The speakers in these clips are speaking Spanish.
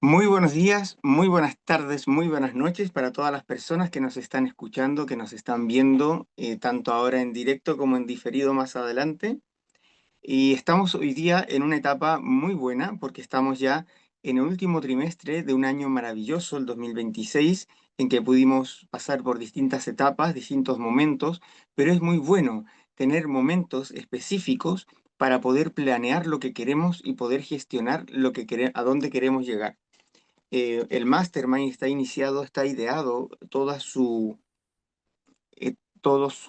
Muy buenos días, muy buenas tardes, muy buenas noches para todas las personas que nos están escuchando, que nos están viendo, tanto ahora en directo como en diferido más adelante. Y estamos hoy día en una etapa muy buena porque estamos ya en el último trimestre de un año maravilloso, el 2026, en que pudimos pasar por distintas etapas, distintos momentos, pero es muy bueno tener momentos específicos para poder planear lo que queremos y poder gestionar a dónde queremos llegar. El Mastermind está iniciado, está ideado, todo su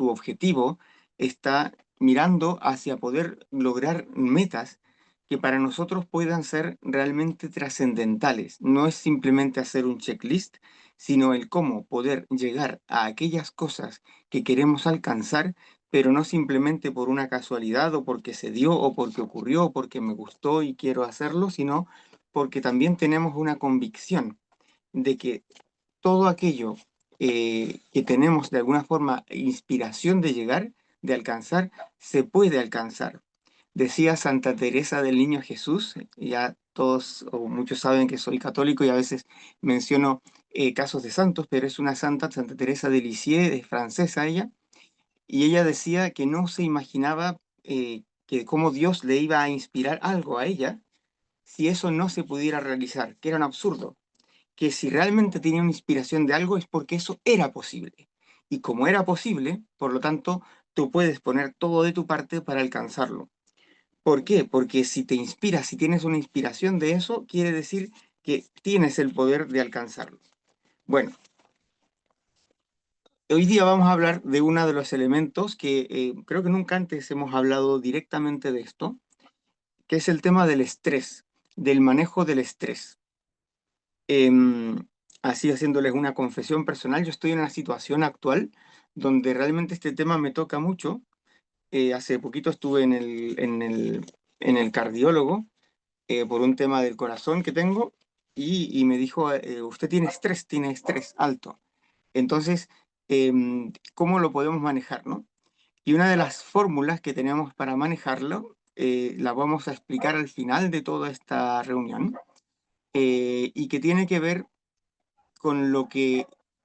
objetivo está mirando hacia poder lograr metas que para nosotros puedan ser realmente trascendentales. No es simplemente hacer un checklist, sino el cómo poder llegar a aquellas cosas que queremos alcanzar, pero no simplemente por una casualidad o porque se dio o porque ocurrió o porque me gustó y quiero hacerlo, sino porque también tenemos una convicción de que todo aquello que tenemos de alguna forma inspiración de llegar, de alcanzar, se puede alcanzar. Decía Santa Teresa del Niño Jesús, ya todos o muchos saben que soy católico y a veces menciono casos de santos, pero es una santa, Santa Teresa de Lisieux, es francesa ella, y ella decía que no se imaginaba que cómo Dios le iba a inspirar algo a ella si eso no se pudiera realizar, que era un absurdo, que si realmente tenía una inspiración de algo es porque eso era posible. Y como era posible, por lo tanto, tú puedes poner todo de tu parte para alcanzarlo. ¿Por qué? Porque si te inspiras, si tienes una inspiración de eso, quiere decir que tienes el poder de alcanzarlo. Bueno, hoy día vamos a hablar de uno de los elementos que creo que nunca antes hemos hablado directamente de esto, que es el tema del estrés, del manejo del estrés. Em, Así haciéndoles una confesión personal, yo estoy en una situación actual donde realmente este tema me toca mucho. Hace poquito estuve en el cardiólogo por un tema del corazón que tengo y me dijo, usted tiene estrés alto. Entonces, ¿cómo lo podemos manejar, no? Y una de las fórmulas que tenemos para manejarlo, la vamos a explicar al final de toda esta reunión y que tiene que ver con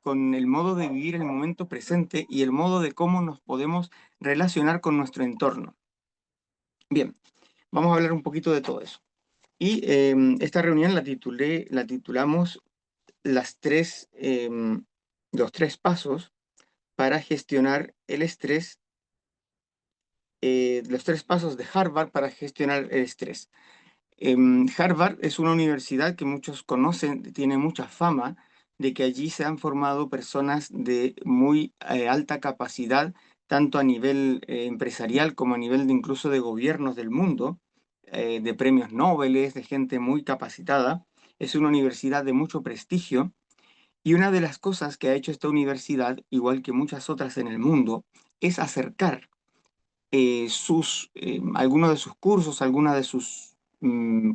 con el modo de vivir el momento presente y el modo de cómo nos podemos relacionar con nuestro entorno. Bien, vamos a hablar un poquito de todo eso. Y esta reunión la titulamos los tres pasos para gestionar el estrés, los tres pasos de Harvard para gestionar el estrés. Harvard es una universidad que muchos conocen, tiene mucha fama de que allí se han formado personas de muy alta capacidad, tanto a nivel empresarial como a nivel de incluso de gobiernos del mundo, de premios Nobel, de gente muy capacitada. Es una universidad de mucho prestigio y una de las cosas que ha hecho esta universidad, igual que muchas otras en el mundo, es acercar algunos de sus cursos, algunas de sus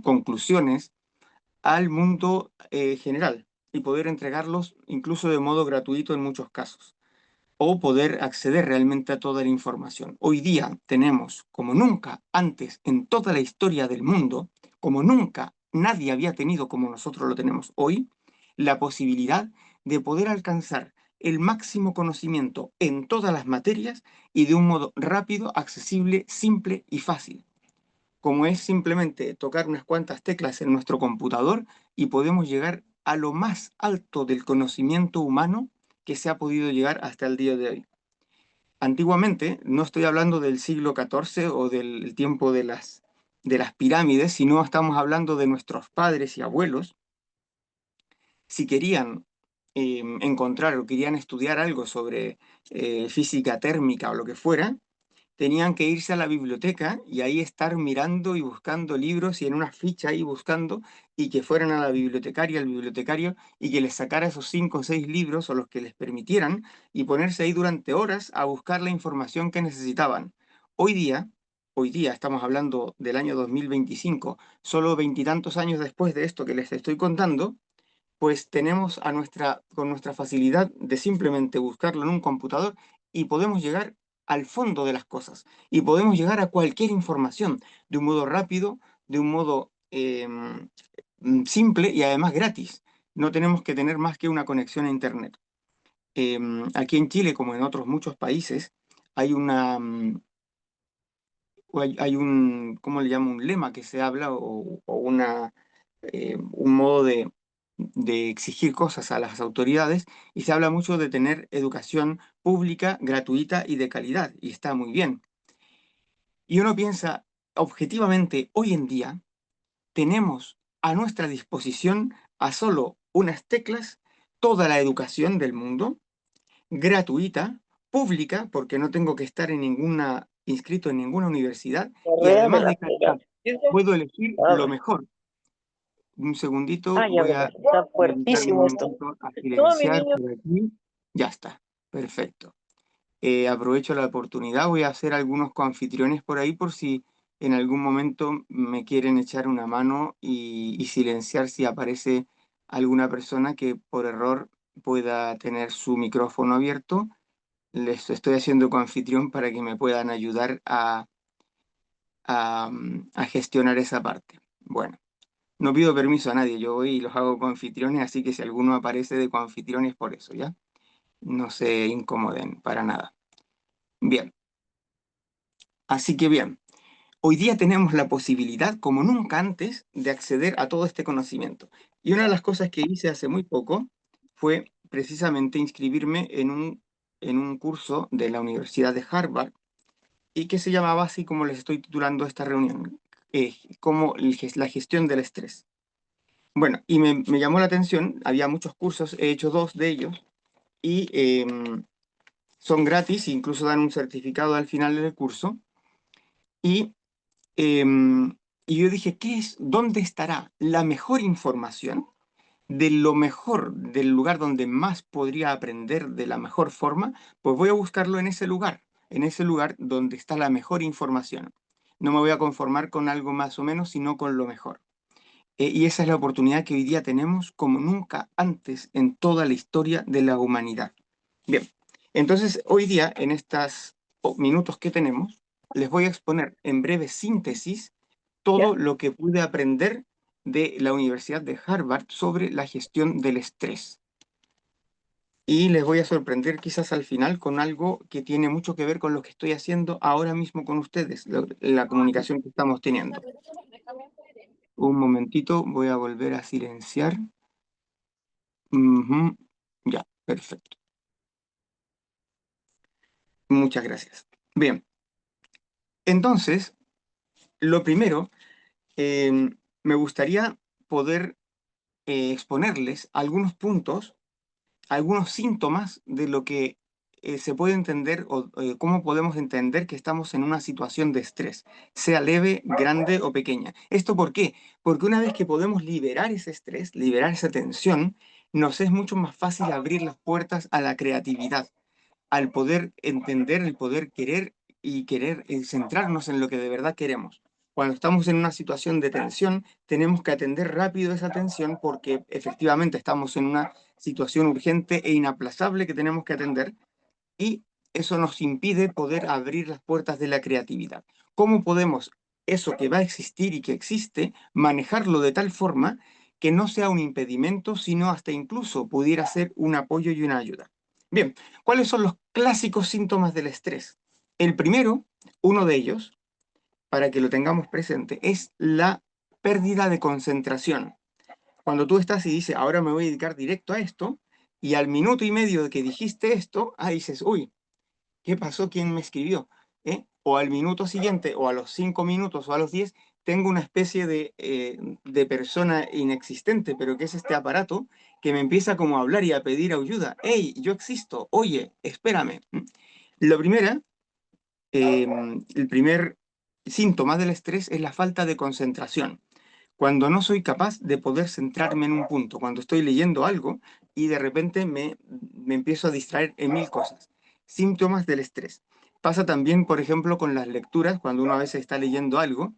conclusiones al mundo general y poder entregarlos incluso de modo gratuito en muchos casos o poder acceder realmente a toda la información. Hoy día tenemos, como nunca antes en toda la historia del mundo, como nunca nadie había tenido como nosotros lo tenemos hoy, la posibilidad de poder alcanzar el máximo conocimiento en todas las materias y de un modo rápido, accesible, simple y fácil, como es simplemente tocar unas cuantas teclas en nuestro computador y podemos llegar a lo más alto del conocimiento humano que se ha podido llegar hasta el día de hoy. Antiguamente, no estoy hablando del siglo XIV o del tiempo de las pirámides, sino estamos hablando de nuestros padres y abuelos. Si querían encontrar o querían estudiar algo sobre física térmica o lo que fuera, tenían que irse a la biblioteca y ahí estar mirando y buscando libros y en una ficha ahí buscando y que fueran a la bibliotecaria, al bibliotecario y que les sacara esos 5 o 6 libros o los que les permitieran y ponerse ahí durante horas a buscar la información que necesitaban. Hoy día, hoy día estamos hablando del año 2025, solo veintitantos años después de esto que les estoy contando, pues tenemos con nuestra facilidad de simplemente buscarlo en un computador y podemos llegar al fondo de las cosas y podemos llegar a cualquier información de un modo rápido, de un modo simple y además gratis. No tenemos que tener más que una conexión a Internet. Aquí en Chile, como en otros muchos países, hay hay un, ¿cómo le llamo? Un lema que se habla o un modo de exigir cosas a las autoridades y se habla mucho de tener educación pública, gratuita y de calidad, y está muy bien. Y uno piensa, objetivamente, hoy en día tenemos a nuestra disposición a solo unas teclas toda la educación del mundo, gratuita, pública, porque no tengo que estar inscrito en ninguna universidad, y Correa de además la de Pega. calidad. Puedo elegir lo Nada. mejor. Un segundito, Ah, ya, voy pero a está entrar un fuertísimo esto. momentito a Todo mi silenciar niño. por aquí. Ya está, perfecto. Aprovecho la oportunidad, voy a hacer algunos coanfitriones por ahí por si en algún momento me quieren echar una mano y silenciar si aparece alguna persona que por error pueda tener su micrófono abierto. Les estoy haciendo coanfitrión para que me puedan ayudar a gestionar esa parte. Bueno, no pido permiso a nadie, yo voy y los hago coanfitriones, así que si alguno aparece de coanfitrión es por eso, ¿ya? No se incomoden para nada. Bien, así que bien. Hoy día tenemos la posibilidad, como nunca antes, de acceder a todo este conocimiento. Y una de las cosas que hice hace muy poco fue precisamente inscribirme en un curso de la Universidad de Harvard y que se llamaba así como les estoy titulando esta reunión, como la gestión del estrés. Bueno, y me llamó la atención, había muchos cursos, he hecho dos de ellos y son gratis, incluso dan un certificado al final del curso. Y y yo dije, ¿dónde estará la mejor información de lo mejor, del lugar donde más podría aprender de la mejor forma? Pues voy a buscarlo en ese lugar donde está la mejor información. No me voy a conformar con algo más o menos, sino con lo mejor. Y esa es la oportunidad que hoy día tenemos como nunca antes en toda la historia de la humanidad. Bien, entonces hoy día, en estos minutos que tenemos, les voy a exponer en breve síntesis ¿Ya? todo lo que pude aprender de la Universidad de Harvard sobre la gestión del estrés. Y les voy a sorprender quizás al final con algo que tiene mucho que ver con lo que estoy haciendo ahora mismo con ustedes, la comunicación que estamos teniendo. Un momentito, voy a volver a silenciar. Ujú. Ya, perfecto. Muchas gracias. Bien, entonces, lo primero, me gustaría poder exponerles algunos puntos, algunos síntomas de lo que se puede entender o cómo podemos entender que estamos en una situación de estrés, sea leve, grande o pequeña. ¿Esto por qué? Porque una vez que podemos liberar ese estrés, liberar esa tensión, nos es mucho más fácil abrir las puertas a la creatividad, al poder entender, el poder querer y querer centrarnos en lo que de verdad queremos. Cuando estamos en una situación de tensión, tenemos que atender rápido esa tensión porque efectivamente estamos en una situación urgente e inaplazable que tenemos que atender y eso nos impide poder abrir las puertas de la creatividad. ¿Cómo podemos eso que va a existir y que existe, manejarlo de tal forma que no sea un impedimento, sino hasta incluso pudiera ser un apoyo y una ayuda? Bien, ¿cuáles son los clásicos síntomas del estrés? El primero, uno de ellos, para que lo tengamos presente, es la pérdida de concentración. Cuando tú estás y dices, ahora me voy a dedicar directo a esto, y al minuto y medio de que dijiste esto, dices, uy, ¿qué pasó? ¿Quién me escribió? O al minuto siguiente, o a los 5 minutos, o a los 10, tengo una especie de persona inexistente, pero que es este aparato que me empieza como a hablar y a pedir ayuda. ¡Hey, yo existo! Oye, espérame. Lo primera, el primer síntoma del estrés es la falta de concentración. Cuando no soy capaz de poder centrarme en un punto, cuando estoy leyendo algo y de repente me empiezo a distraer en mil cosas. Síntomas del estrés. Pasa también, por ejemplo, con las lecturas, cuando uno a veces está leyendo algo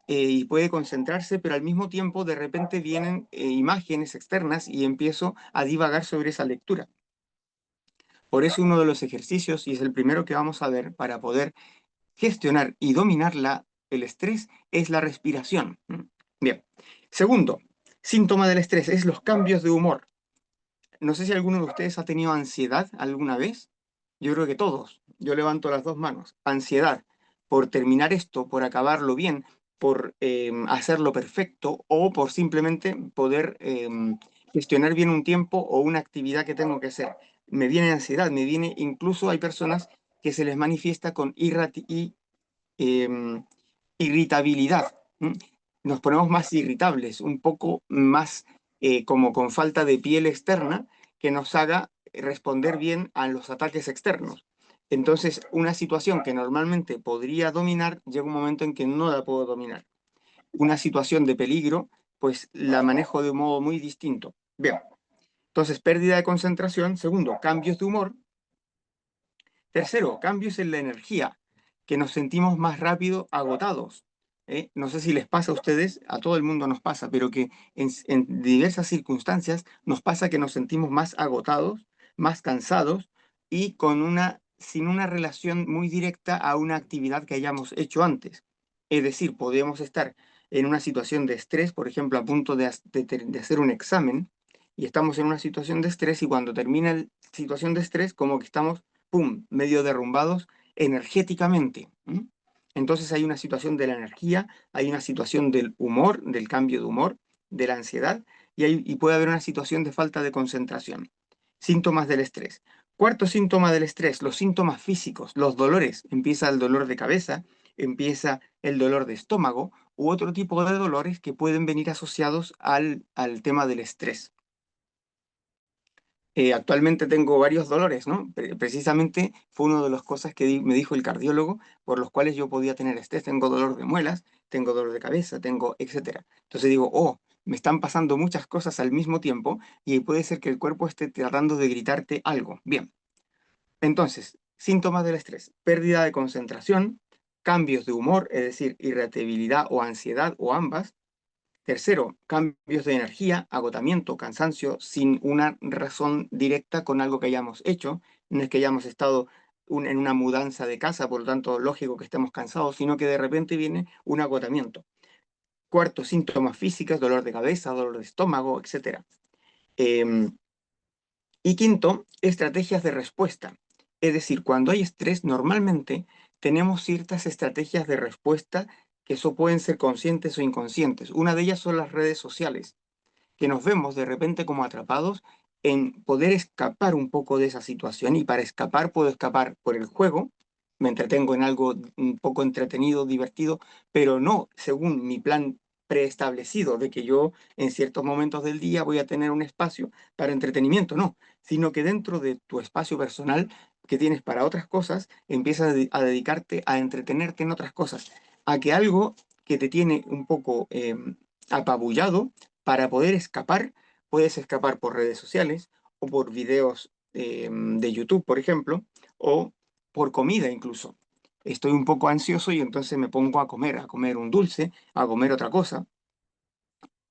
y puede concentrarse, pero al mismo tiempo de repente vienen imágenes externas y empiezo a divagar sobre esa lectura. Por eso uno de los ejercicios, y es el primero que vamos a ver para poder gestionar y dominar el estrés, es la respiración. Bien. Segundo, Síntoma del estrés es los cambios de humor. No sé si alguno de ustedes ha tenido ansiedad alguna vez. Yo creo que todos. Yo levanto las dos manos. Ansiedad por terminar esto, por acabarlo bien, por hacerlo perfecto o por simplemente poder gestionar bien un tiempo o una actividad que tengo que hacer. Me viene ansiedad, me viene, incluso hay personas que se les manifiesta con em, irritabilidad. Nos ponemos más irritables, un poco más como con falta de piel externa que nos haga responder bien a los ataques externos. Entonces, una situación que normalmente podría dominar, llega un momento en que no la puedo dominar. Una situación de peligro, pues la manejo de un modo muy distinto. Bien, entonces pérdida de concentración. Segundo, cambios de humor. Tercero, cambios en la energía, que nos sentimos más rápido agotados. No sé si les pasa a ustedes, a todo el mundo nos pasa, pero que en diversas circunstancias nos pasa que nos sentimos más agotados, más cansados y sin una relación muy directa a una actividad que hayamos hecho antes. Es decir, podemos estar en una situación de estrés, por ejemplo, a punto de hacer un examen, y estamos en una situación de estrés y cuando termina la situación de estrés, como que estamos pum, medio derrumbados energéticamente. Entonces hay una situación de la energía, hay una situación del humor, del cambio de humor, de la ansiedad, y puede haber una situación de falta de concentración. Síntomas del estrés. Cuarto síntoma del estrés, los síntomas físicos, los dolores. Empieza el dolor de cabeza, empieza el dolor de estómago u otro tipo de dolores que pueden venir asociados al tema del estrés. Actualmente tengo varios dolores, ¿no? Precisamente fue una de las cosas que me dijo el cardiólogo por los cuales yo podía tener estrés. Tengo dolor de muelas, tengo dolor de cabeza, tengo, etcétera. Entonces digo, oh, me están pasando muchas cosas al mismo tiempo y puede ser que el cuerpo esté tratando de gritarte algo. Bien, entonces, síntomas del estrés: pérdida de concentración, cambios de humor, es decir, irritabilidad o ansiedad o ambas. Tercero, cambios de energía, agotamiento, cansancio, sin una razón directa con algo que hayamos hecho. No es que hayamos estado en una mudanza de casa, por lo tanto, lógico que estemos cansados, sino que de repente viene un agotamiento. Cuarto, síntomas físicos, dolor de cabeza, dolor de estómago, etc. Y quinto, estrategias de respuesta. Es decir, cuando hay estrés, normalmente tenemos ciertas estrategias de respuesta que eso pueden ser conscientes o inconscientes. Una de ellas son las redes sociales, que nos vemos de repente como atrapados en poder escapar un poco de esa situación, y para escapar puedo escapar por el juego, me entretengo en algo un poco entretenido, divertido, pero no según mi plan preestablecido de que yo en ciertos momentos del día voy a tener un espacio para entretenimiento, no, sino que dentro de tu espacio personal que tienes para otras cosas, empiezas a dedicarte a entretenerte en otras cosas, a que algo que te tiene un poco apabullado, para poder escapar, puedes escapar por redes sociales o por videos de YouTube, por ejemplo, o por comida incluso. Estoy un poco ansioso y entonces me pongo a comer un dulce, a comer otra cosa,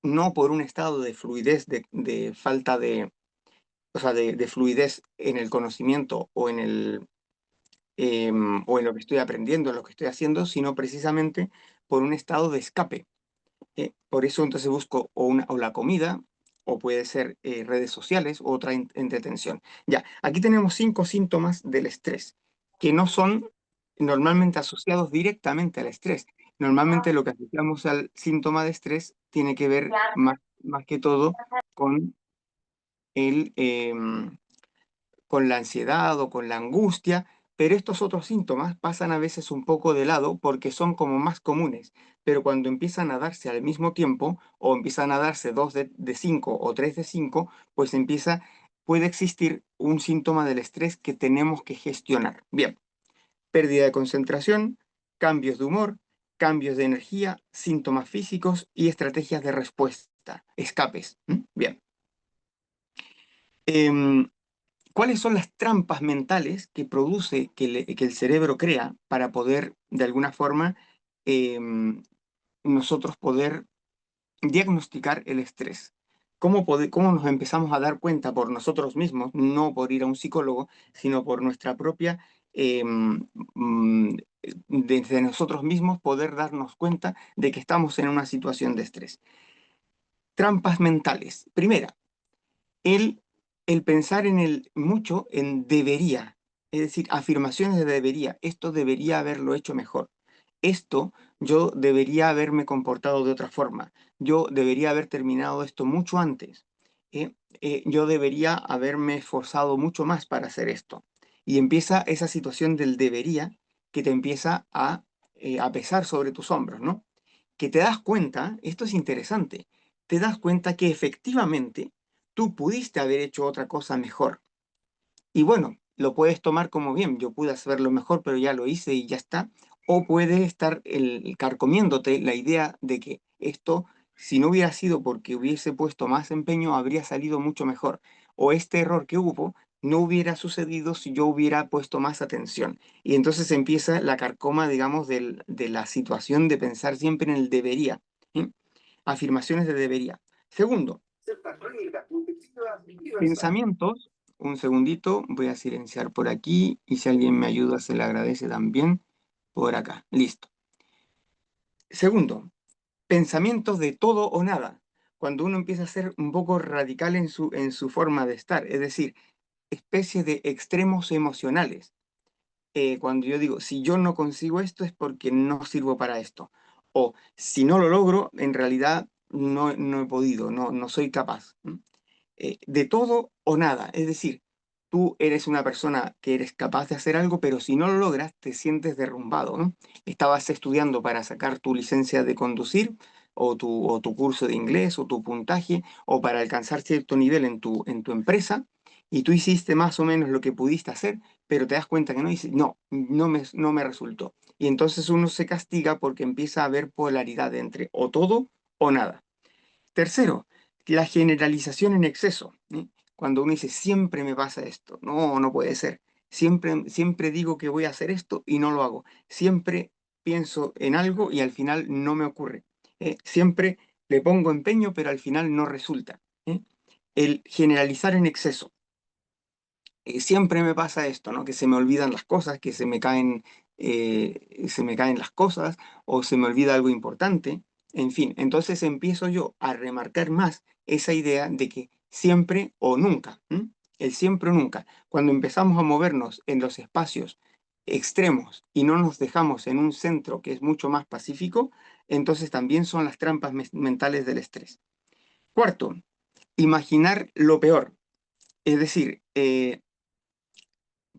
no por un estado de fluidez, de falta de, o sea, de fluidez en el conocimiento o en lo que estoy aprendiendo, en lo que estoy haciendo, sino precisamente por un estado de escape. Por eso entonces busco o la comida, o puede ser redes sociales, o otra entretención. Ya, aquí tenemos 5 síntomas del estrés, que no son normalmente asociados directamente al estrés. Normalmente lo que asociamos al síntoma de estrés tiene que ver más que todo con el, con la ansiedad o con la angustia, pero estos otros síntomas pasan a veces un poco de lado porque son como más comunes, pero cuando empiezan a darse al mismo tiempo o empiezan a darse dos de cinco o tres de cinco, pues puede existir un síntoma del estrés que tenemos que gestionar. Bien, pérdida de concentración, cambios de humor, cambios de energía, síntomas físicos y estrategias de respuesta, escapes. Bien. Em, ¿Cuáles son las trampas mentales que produce, que el cerebro crea para poder, de alguna forma, nosotros poder diagnosticar el estrés? ¿Cómo nos empezamos a dar cuenta por nosotros mismos, no por ir a un psicólogo, sino por nuestra propia, desde nosotros mismos, poder darnos cuenta de que estamos en una situación de estrés? trampas mentales. Primera, el, el pensar en el mucho en debería, es decir, afirmaciones de debería. Esto debería haberlo hecho mejor. Esto yo debería haberme comportado de otra forma. Yo debería haber terminado esto mucho antes. ¿eh? Yo debería haberme esforzado mucho más para hacer esto. Y empieza esa situación del debería que te empieza a pesar sobre tus hombros, ¿no? Que te das cuenta, esto es interesante, te das cuenta que efectivamente tú pudiste haber hecho otra cosa mejor. Y bueno, lo puedes tomar como bien, yo pude hacerlo mejor, pero ya lo hice y ya está. O puede estar carcomiéndote la idea de que esto, si no hubiera sido porque hubiese puesto más empeño, habría salido mucho mejor. O este error que hubo no hubiera sucedido si yo hubiera puesto más atención. Y entonces empieza la carcoma, digamos, de la situación de pensar siempre en el debería. ¿Sí? Afirmaciones de debería. Segundo, pensamientos, un segundito, voy a silenciar por aquí y si alguien me ayuda se le agradece también por acá. Listo. Segundo, pensamientos de todo o nada. Cuando uno empieza a ser un poco radical en su forma de estar, es decir, especie de extremos emocionales. Cuando yo digo, si yo no consigo esto es porque no sirvo para esto. O si no lo logro, en realidad no he podido, no soy capaz. De todo o nada. Es decir, tú eres una persona que eres capaz de hacer algo, pero si no lo logras, te sientes derrumbado, ¿no? Estabas estudiando para sacar tu licencia de conducir o tu curso de inglés o tu puntaje o para alcanzar cierto nivel en tu empresa y tú hiciste más o menos lo que pudiste hacer, pero te das cuenta que no, dices, no me resultó. Y entonces uno se castiga porque empieza a haber polaridad entre o todo o nada. Tercero, la generalización en exceso. Cuando uno dice, siempre me pasa esto, no puede ser. Siempre digo que voy a hacer esto y no lo hago. Siempre pienso en algo y al final no me ocurre. Siempre le pongo empeño, pero al final no resulta. El generalizar en exceso. Siempre me pasa esto, ¿no? Que se me olvidan las cosas, que se me caen las cosas o se me olvida algo importante. En fin, entonces empiezo yo a remarcar más esa idea de que siempre o nunca, ¿m? El siempre o nunca. Cuando empezamos a movernos en los espacios extremos y no nos dejamos en un centro que es mucho más pacífico, entonces también son las trampas mentales del estrés. Cuarto, imaginar lo peor. Es decir,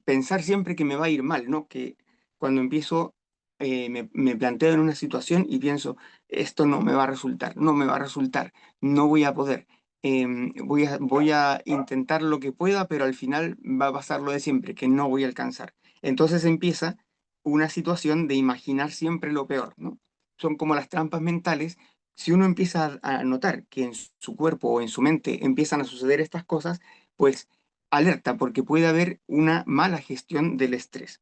pensar siempre que me va a ir mal, ¿no? Que cuando empiezo, me planteo en una situación y pienso, esto no me va a resultar, no me va a resultar, no voy a poder. Voy a intentar lo que pueda, pero al final va a pasar lo de siempre, que no voy a alcanzar. Entonces empieza una situación de imaginar siempre lo peor, ¿no? Son como las trampas mentales. Si uno empieza a notar que en su cuerpo o en su mente empiezan a suceder estas cosas, pues alerta porque puede haber una mala gestión del estrés.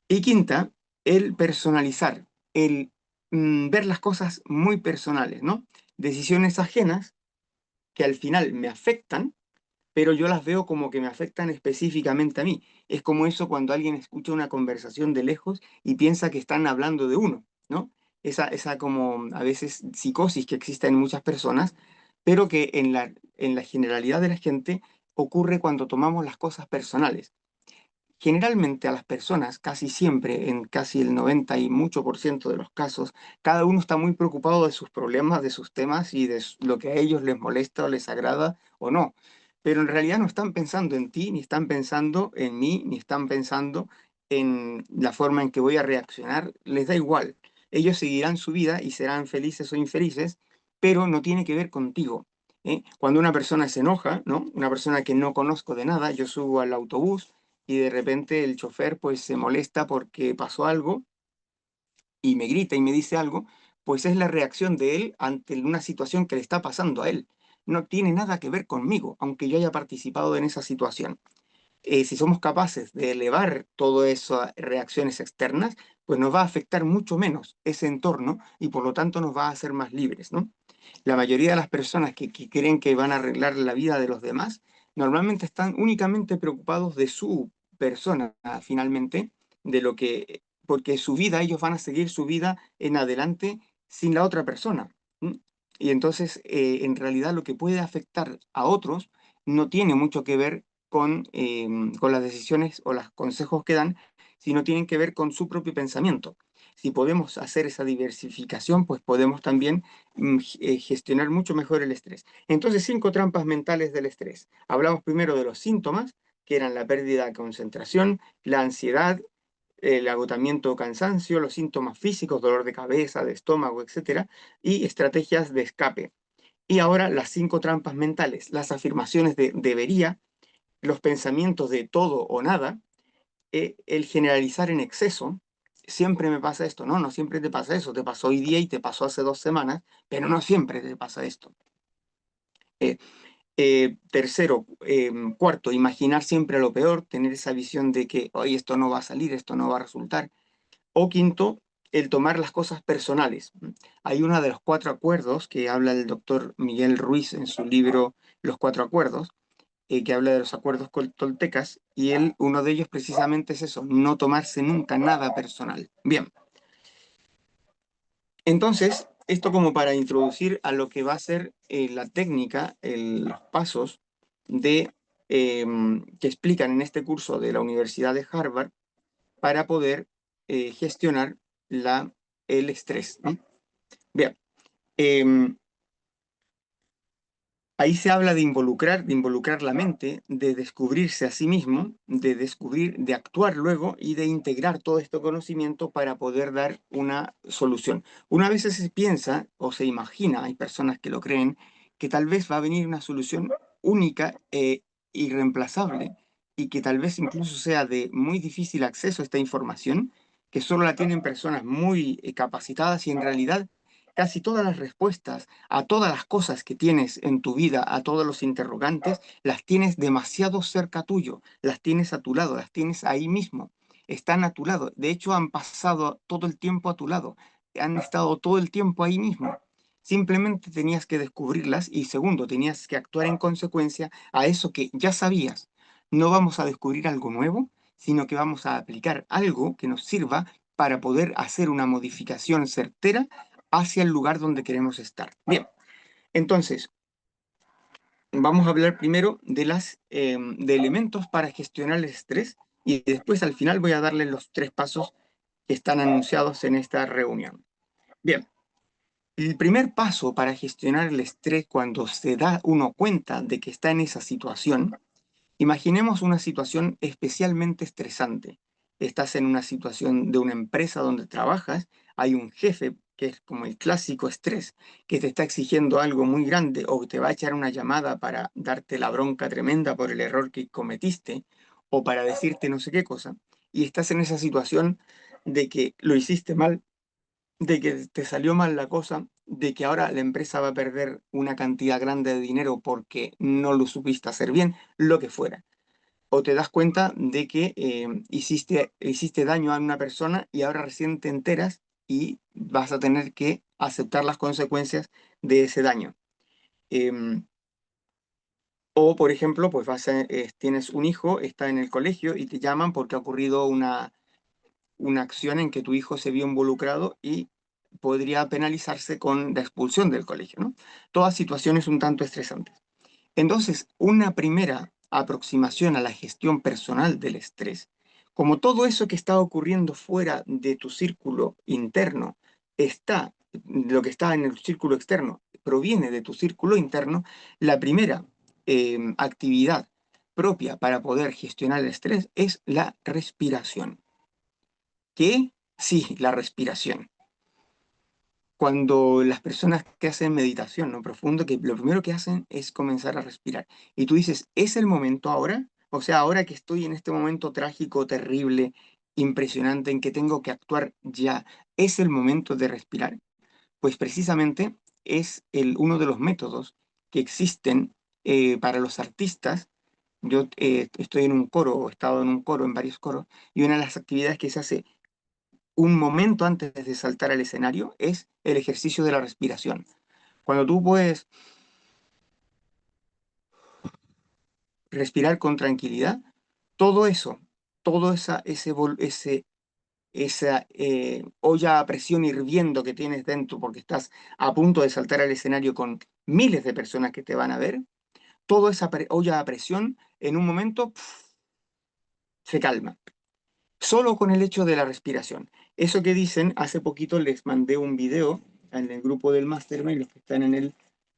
Y quinta, el personalizar, el ver las cosas muy personales, ¿no? Decisiones ajenas que al final me afectan, pero yo las veo como que me afectan específicamente a mí. Es como eso cuando alguien escucha una conversación de lejos y piensa que están hablando de uno, ¿no? Esa como a veces psicosis que existe en muchas personas, pero que en la generalidad de la gente ocurre cuando tomamos las cosas personales. Generalmente a las personas, casi siempre, en casi el 90 y mucho por ciento de los casos, cada uno está muy preocupado de sus problemas, de sus temas y de lo que a ellos les molesta o les agrada o no. Pero en realidad no están pensando en ti, ni están pensando en mí, ni están pensando en la forma en que voy a reaccionar. Les da igual. Ellos seguirán su vida y serán felices o infelices, pero no tiene que ver contigo. Cuando una persona se enoja, ¿no? Una persona que no conozco de nada, yo subo al autobús y de repente el chofer pues se molesta porque pasó algo y me grita y me dice algo, pues es la reacción de él ante una situación que le está pasando a él. No tiene nada que ver conmigo, aunque yo haya participado en esa situación. Si somos capaces de elevar todas esas reacciones externas, pues nos va a afectar mucho menos ese entorno y por lo tanto nos va a hacer más libres, ¿no? La mayoría de las personas que creen que van a arreglar la vida de los demás, normalmente están únicamente preocupados de su persona, finalmente, de lo que, porque su vida, ellos van a seguir su vida en adelante sin la otra persona. ¿Mm? Y entonces, en realidad, lo que puede afectar a otros no tiene mucho que ver con las decisiones o los consejos que dan, sino tienen que ver con su propio pensamiento. Si podemos hacer esa diversificación, pues podemos también gestionar mucho mejor el estrés. Entonces, 5 trampas mentales del estrés. Hablamos primero de los síntomas, que eran la pérdida de concentración, la ansiedad, el agotamiento o cansancio, los síntomas físicos, dolor de cabeza, de estómago, etcétera, y estrategias de escape. Y ahora las 5 trampas mentales, las afirmaciones de debería, los pensamientos de todo o nada, el generalizar en exceso. Siempre me pasa esto. No, no siempre te pasa eso. Te pasó hoy día y te pasó hace 2 semanas, pero no siempre te pasa esto. Eh, Tercero, cuarto, imaginar siempre lo peor, tener esa visión de que, hoy esto no va a salir, esto no va a resultar. O quinto, el tomar las cosas personales. Hay uno de los 4 acuerdos que habla el doctor Miguel Ruiz en su libro Los 4 acuerdos, que habla de los acuerdos toltecas, y uno de ellos precisamente es eso, no tomarse nunca nada personal. Bien, entonces, esto como para introducir a lo que va a ser la técnica, los pasos de, que explican en este curso de la Universidad de Harvard para poder gestionar el estrés, ¿no? Bien, em, ahí se habla de involucrar la mente, de descubrirse a sí mismo, de descubrir, de actuar luego y de integrar todo este conocimiento para poder dar una solución. Una vez se piensa o se imagina, hay personas que lo creen, que tal vez va a venir una solución única e irreemplazable y que tal vez incluso sea de muy difícil acceso a esta información, que solo la tienen personas muy capacitadas y en realidad casi todas las respuestas a todas las cosas que tienes en tu vida, a todos los interrogantes, las tienes demasiado cerca tuyo, las tienes a tu lado, las tienes ahí mismo, están a tu lado. De hecho, han pasado todo el tiempo a tu lado, han estado todo el tiempo ahí mismo. Simplemente tenías que descubrirlas y segundo, tenías que actuar en consecuencia a eso que ya sabías. No vamos a descubrir algo nuevo, sino que vamos a aplicar algo que nos sirva para poder hacer una modificación certera hacia el lugar donde queremos estar. Bien, entonces, vamos a hablar primero de elementos para gestionar el estrés y después al final voy a darles los 3 pasos que están anunciados en esta reunión. Bien, el primer paso para gestionar el estrés cuando se da uno cuenta de que está en esa situación. Imaginemos una situación especialmente estresante. Estás en una situación de una empresa donde trabajas, hay un jefe que es como el clásico estrés, que te está exigiendo algo muy grande o te va a echar una llamada para darte la bronca tremenda por el error que cometiste o para decirte no sé qué cosa, y estás en esa situación de que lo hiciste mal, de que te salió mal la cosa, de que ahora la empresa va a perder una cantidad grande de dinero porque no lo supiste hacer bien, lo que fuera o te das cuenta de que hiciste daño a una persona y ahora recién te enteras y vas a tener que aceptar las consecuencias de ese daño. Em, o, por ejemplo, pues tienes un hijo, está en el colegio y te llaman porque ha ocurrido una acción en que tu hijo se vio involucrado y podría penalizarse con la expulsión del colegio, ¿no? Todas situaciones un tanto estresantes. Entonces, una primera aproximación a la gestión personal del estrés, como todo eso que está ocurriendo fuera de tu círculo interno lo que está en el círculo externo proviene de tu círculo interno, la primera actividad propia para poder gestionar el estrés es la respiración. ¿Qué? Sí, la respiración. Cuando las personas que hacen meditación, ¿no? Profundo, que lo primero que hacen es comenzar a respirar. Y tú dices, ¿es el momento ahora? O sea, ahora que estoy en este momento trágico, terrible, impresionante, en que tengo que actuar ya, ¿es el momento de respirar? Pues precisamente es uno de los métodos que existen para los artistas. Yo estoy en un coro, o he estado en un coro, en varios coros, y una de las actividades que se hace un momento antes de saltar al escenario es el ejercicio de la respiración. Cuando tú puedes respirar con tranquilidad, todo eso, todo ese esa olla a presión hirviendo que tienes dentro porque estás a punto de saltar al escenario con miles de personas que te van a ver, toda esa olla a presión en un momento se calma. Solo con el hecho de la respiración. Eso que dicen, hace poquito les mandé un video en el grupo del Mastermind, los que están en él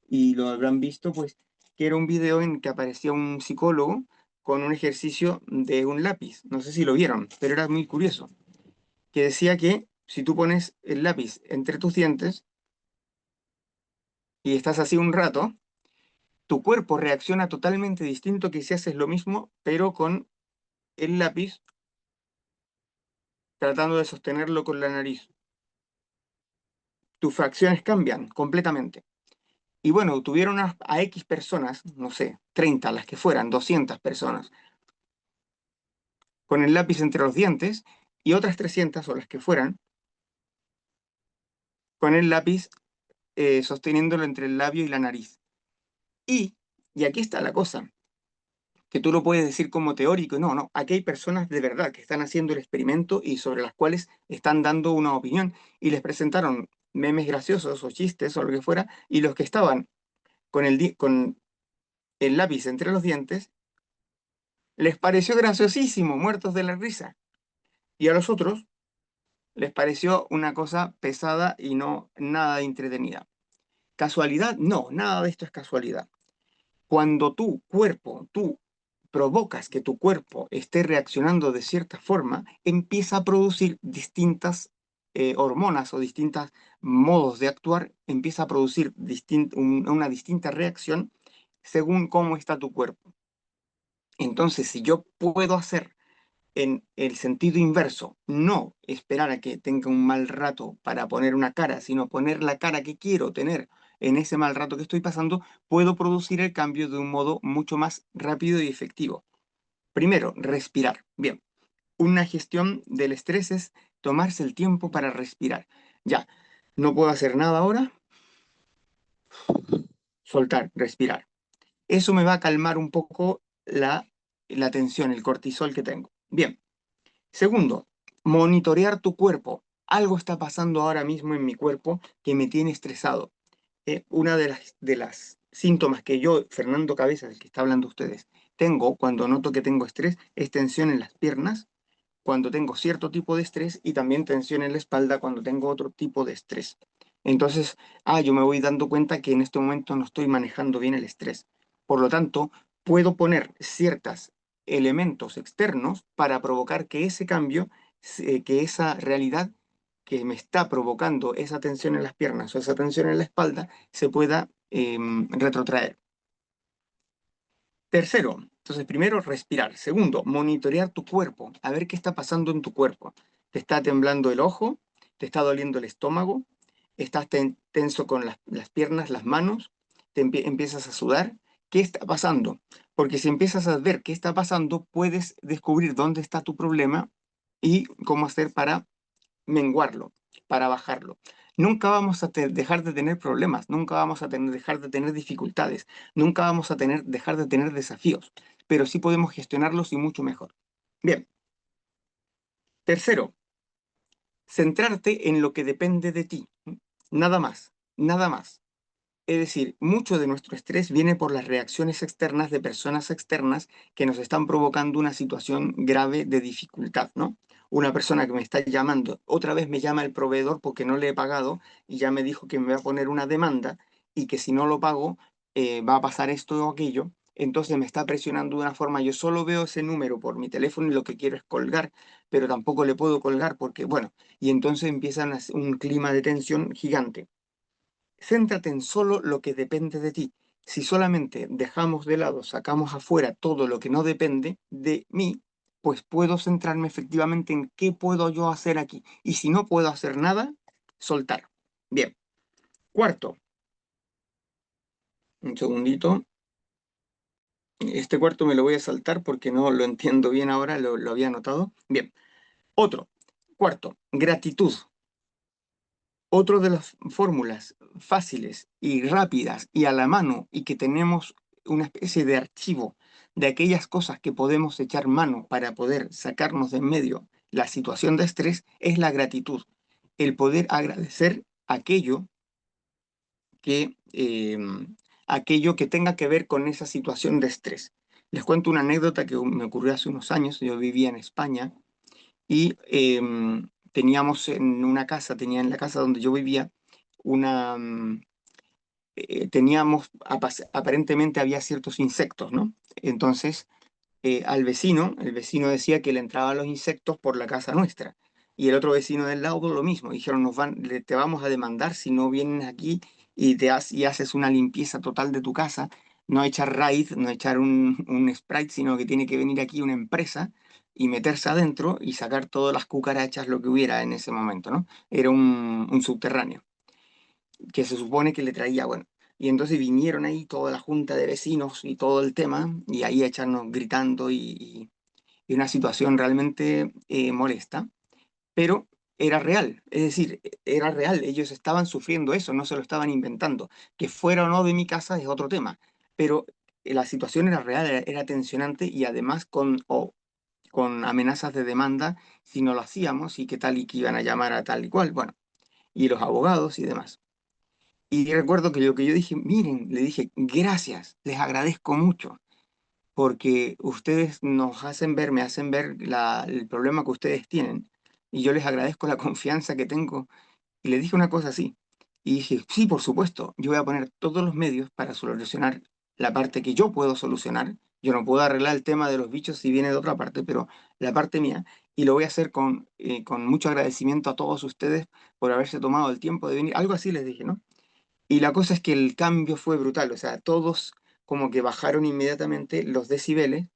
y lo habrán visto, pues, que era un video en que aparecía un psicólogo con un ejercicio de un lápiz. No sé si lo vieron, pero era muy curioso. Que decía que si tú pones el lápiz entre tus dientes y estás así un rato, tu cuerpo reacciona totalmente distinto que si haces lo mismo, pero con el lápiz tratando de sostenerlo con la nariz. Tus fracciones cambian completamente. Y bueno, tuvieron a X personas, no sé, 30, las que fueran, 200 personas, con el lápiz entre los dientes, y otras 300 o las que fueran, con el lápiz sosteniéndolo entre el labio y la nariz. Y aquí está la cosa, que tú lo puedes decir como teórico, no, no, aquí hay personas de verdad que están haciendo el experimento y sobre las cuales están dando una opinión, y les presentaron memes graciosos o chistes o lo que fuera, y los que estaban con el lápiz entre los dientes, les pareció graciosísimo, muertos de la risa. Y a los otros les pareció una cosa pesada y no nada entretenida. ¿Casualidad? No, nada de esto es casualidad. Cuando tú provocas que tu cuerpo esté reaccionando de cierta forma, empieza a producir distintas hormonas o distintos modos de actuar, empieza a producir una distinta reacción según cómo está tu cuerpo. Entonces, si yo puedo hacer en el sentido inverso, no esperar a que tenga un mal rato para poner una cara, sino poner la cara que quiero tener en ese mal rato que estoy pasando, puedo producir el cambio de un modo mucho más rápido y efectivo. Primero, respirar. Bien, una gestión del estrés es tomarse el tiempo para respirar. Ya, no puedo hacer nada ahora, soltar, respirar. Eso me va a calmar un poco la tensión, el cortisol que tengo. Bien. Segundo, monitorear tu cuerpo. Algo está pasando ahora mismo en mi cuerpo que me tiene estresado. Una de las síntomas que yo, Fernando Cabezas, el que está hablando ustedes, tengo cuando noto que tengo estrés es tensión en las piernas, cuando tengo cierto tipo de estrés, y también tensión en la espalda cuando tengo otro tipo de estrés. Entonces, yo me voy dando cuenta que en este momento no estoy manejando bien el estrés. Por lo tanto, puedo poner ciertos elementos externos para provocar que ese cambio, que esa realidad que me está provocando esa tensión en las piernas o esa tensión en la espalda, se pueda retrotraer. Tercero, entonces primero respirar. Segundo, monitorear tu cuerpo, a ver qué está pasando en tu cuerpo. ¿Te está temblando el ojo? ¿Te está doliendo el estómago? ¿Estás tenso con las piernas, las manos? ¿Empiezas a sudar? ¿Qué está pasando? Porque si empiezas a ver qué está pasando, puedes descubrir dónde está tu problema y cómo hacer para menguarlo, para bajarlo. Nunca vamos a dejar de tener problemas, nunca vamos a dejar de tener dificultades, nunca vamos a dejar de tener desafíos, pero sí podemos gestionarlos y mucho mejor. Bien, tercero, centrarte en lo que depende de ti. Nada más, nada más. Es decir, mucho de nuestro estrés viene por las reacciones externas de personas externas que nos están provocando una situación grave de dificultad, ¿no? Una persona que me está llamando, otra vez me llama el proveedor porque no le he pagado y ya me dijo que me va a poner una demanda y que si no lo pago va a pasar esto o aquello. Entonces me está presionando de una forma, yo solo veo ese número por mi teléfono y lo que quiero es colgar, pero tampoco le puedo colgar porque, bueno, y entonces empiezan un clima de tensión gigante. Céntrate en solo lo que depende de ti. Si solamente dejamos de lado, sacamos afuera todo lo que no depende de mí, pues puedo centrarme efectivamente en qué puedo yo hacer aquí. Y si no puedo hacer nada, soltar. Bien. Cuarto, un segundito. Este cuarto me lo voy a saltar porque no lo entiendo bien ahora, lo había anotado. Bien. Otro. Cuarto, gratitud. Otro de las fórmulas fáciles y rápidas y a la mano y que tenemos una especie de archivo de aquellas cosas que podemos echar mano para poder sacarnos de en medio la situación de estrés es la gratitud, el poder agradecer que, eh, aquello que tenga que ver con esa situación de estrés. Les cuento una anécdota que me ocurrió hace unos años. Yo vivía en España y teníamos en una casa, tenía en la casa donde yo vivía, una, teníamos, aparentemente había ciertos insectos, ¿no? Entonces, al vecino, el vecino decía que le entraban los insectos por la casa nuestra. Y el otro vecino del lado lo mismo. Dijeron, te vamos a demandar si no vienes aquí y haces una limpieza total de tu casa. No echar raid, no echar un sprite, sino que tiene que venir aquí una empresa y meterse adentro y sacar todas las cucarachas, lo que hubiera en ese momento, ¿no? Era un subterráneo que se supone que le traía, bueno. Y entonces vinieron ahí toda la junta de vecinos y todo el tema, y ahí a echarnos gritando y una situación realmente molesta, pero era real, es decir, era real, ellos estaban sufriendo eso, no se lo estaban inventando. Que fuera o no de mi casa es otro tema, pero la situación era real, era tensionante y además con amenazas de demanda si no lo hacíamos y qué tal y que iban a llamar a tal y cual, bueno, y los abogados y demás. Y recuerdo que lo que yo dije, miren, le dije, gracias, les agradezco mucho porque ustedes nos hacen ver, me hacen ver el problema que ustedes tienen y yo les agradezco la confianza que tengo. Y le dije una cosa así. Y dije, sí, por supuesto, yo voy a poner todos los medios para solucionar la parte que yo puedo solucionar. Yo no puedo arreglar el tema de los bichos si viene de otra parte, pero la parte mía, y lo voy a hacer con mucho agradecimiento a todos ustedes por haberse tomado el tiempo de venir. Algo así les dije, ¿no? Y la cosa es que el cambio fue brutal, o sea, todos como que bajaron inmediatamente los decibeles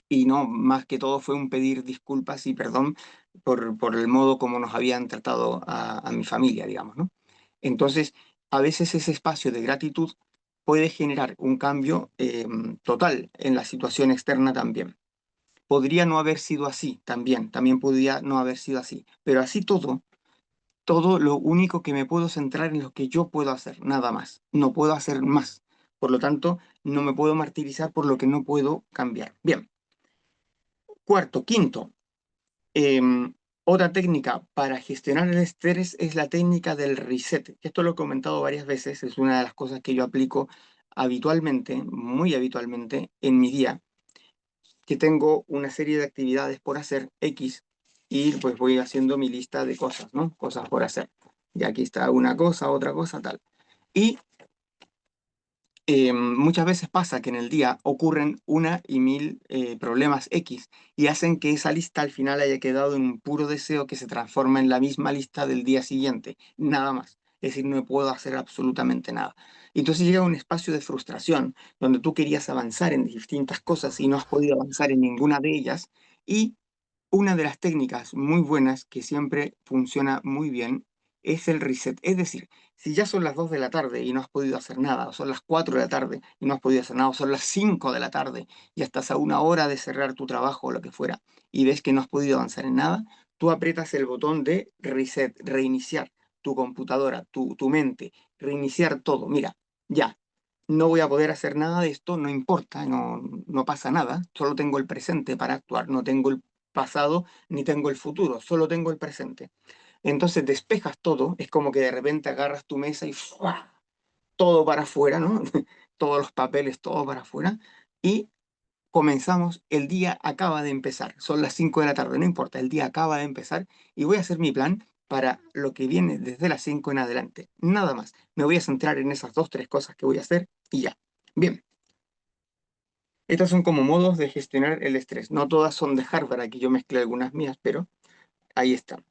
y no, más que todo fue un pedir disculpas y perdón por el modo como nos habían tratado a mi familia, digamos, ¿no? Entonces, a veces ese espacio de gratitud puede generar un cambio total en la situación externa también. Podría no haber sido así también podría no haber sido así, pero así todo lo único que me puedo centrar en lo que yo puedo hacer, nada más. No puedo hacer más. Por lo tanto, no me puedo martirizar por lo que no puedo cambiar. Bien, quinto, otra técnica para gestionar el estrés es la técnica del reset. Esto lo he comentado varias veces, es una de las cosas que yo aplico habitualmente, muy habitualmente en mi día, que tengo una serie de actividades por hacer X y pues voy haciendo mi lista de cosas, ¿no? Cosas por hacer. Y aquí está una cosa, otra cosa, tal. Y muchas veces pasa que en el día ocurren una y mil problemas X y hacen que esa lista al final haya quedado en un puro deseo que se transforma en la misma lista del día siguiente, nada más. Es decir, no puedo hacer absolutamente nada. Y entonces llega un espacio de frustración donde tú querías avanzar en distintas cosas y no has podido avanzar en ninguna de ellas. Y una de las técnicas muy buenas que siempre funciona muy bien es el reset. Es decir, si ya son las 2 de la tarde y no has podido hacer nada, o son las 4 de la tarde y no has podido hacer nada, o son las 5 de la tarde y estás a una hora de cerrar tu trabajo o lo que fuera, y ves que no has podido avanzar en nada, tú aprietas el botón de reset, reiniciar tu computadora, tu mente, reiniciar todo. Mira, ya, no voy a poder hacer nada de esto, no importa, no pasa nada, solo tengo el presente para actuar, no tengo el pasado ni tengo el futuro, solo tengo el presente. Entonces despejas todo, es como que de repente agarras tu mesa y ¡fua! Todo para afuera, ¿no? Todos los papeles, todo para afuera. Y comenzamos, el día acaba de empezar, son las 5 de la tarde, no importa, el día acaba de empezar y voy a hacer mi plan para lo que viene desde las 5 en adelante. Nada más, me voy a centrar en esas dos, tres cosas que voy a hacer y ya. Bien, estas son como modos de gestionar el estrés. No todas son de Harvard, aquí yo mezclé algunas mías, pero ahí está.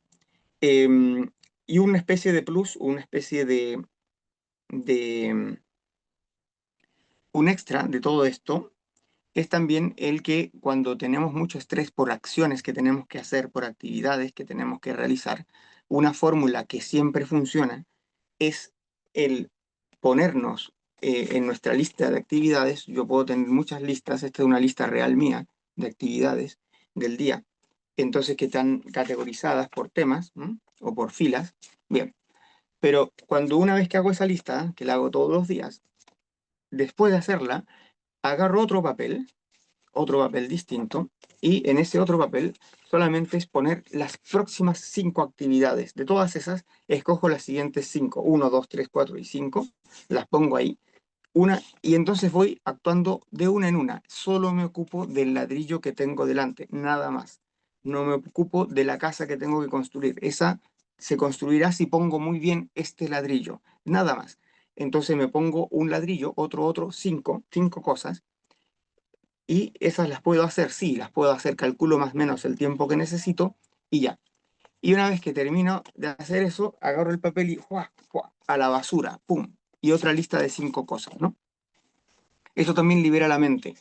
Y una especie de plus, una especie de un extra de todo esto es también el que cuando tenemos mucho estrés por acciones que tenemos que hacer, por actividades que tenemos que realizar, una fórmula que siempre funciona es el ponernos en nuestra lista de actividades. Yo puedo tener muchas listas, esta es una lista real mía de actividades del día, entonces que están categorizadas por temas, ¿m? O por filas. Bien, pero cuando una vez que hago esa lista, que la hago todos los días, después de hacerla, agarro otro papel otro papel distinto y en ese otro papel solamente es poner las próximas 5 actividades. De todas esas, escojo las siguientes 5, 1, 2, 3, 4 y 5, las pongo ahí una, y entonces voy actuando de una en una. Solo me ocupo del ladrillo que tengo delante, nada más. No me ocupo de la casa que tengo que construir. Esa se construirá si pongo muy bien este ladrillo, nada más. Entonces me pongo un ladrillo, otro, cinco cosas, y esas las puedo hacer, sí, las puedo hacer, calculo más o menos el tiempo que necesito y ya. Y una vez que termino de hacer eso, agarro el papel y ¡juá, juá! A la basura, ¡pum! Y otra lista de 5 cosas, ¿no? Eso también libera la mente,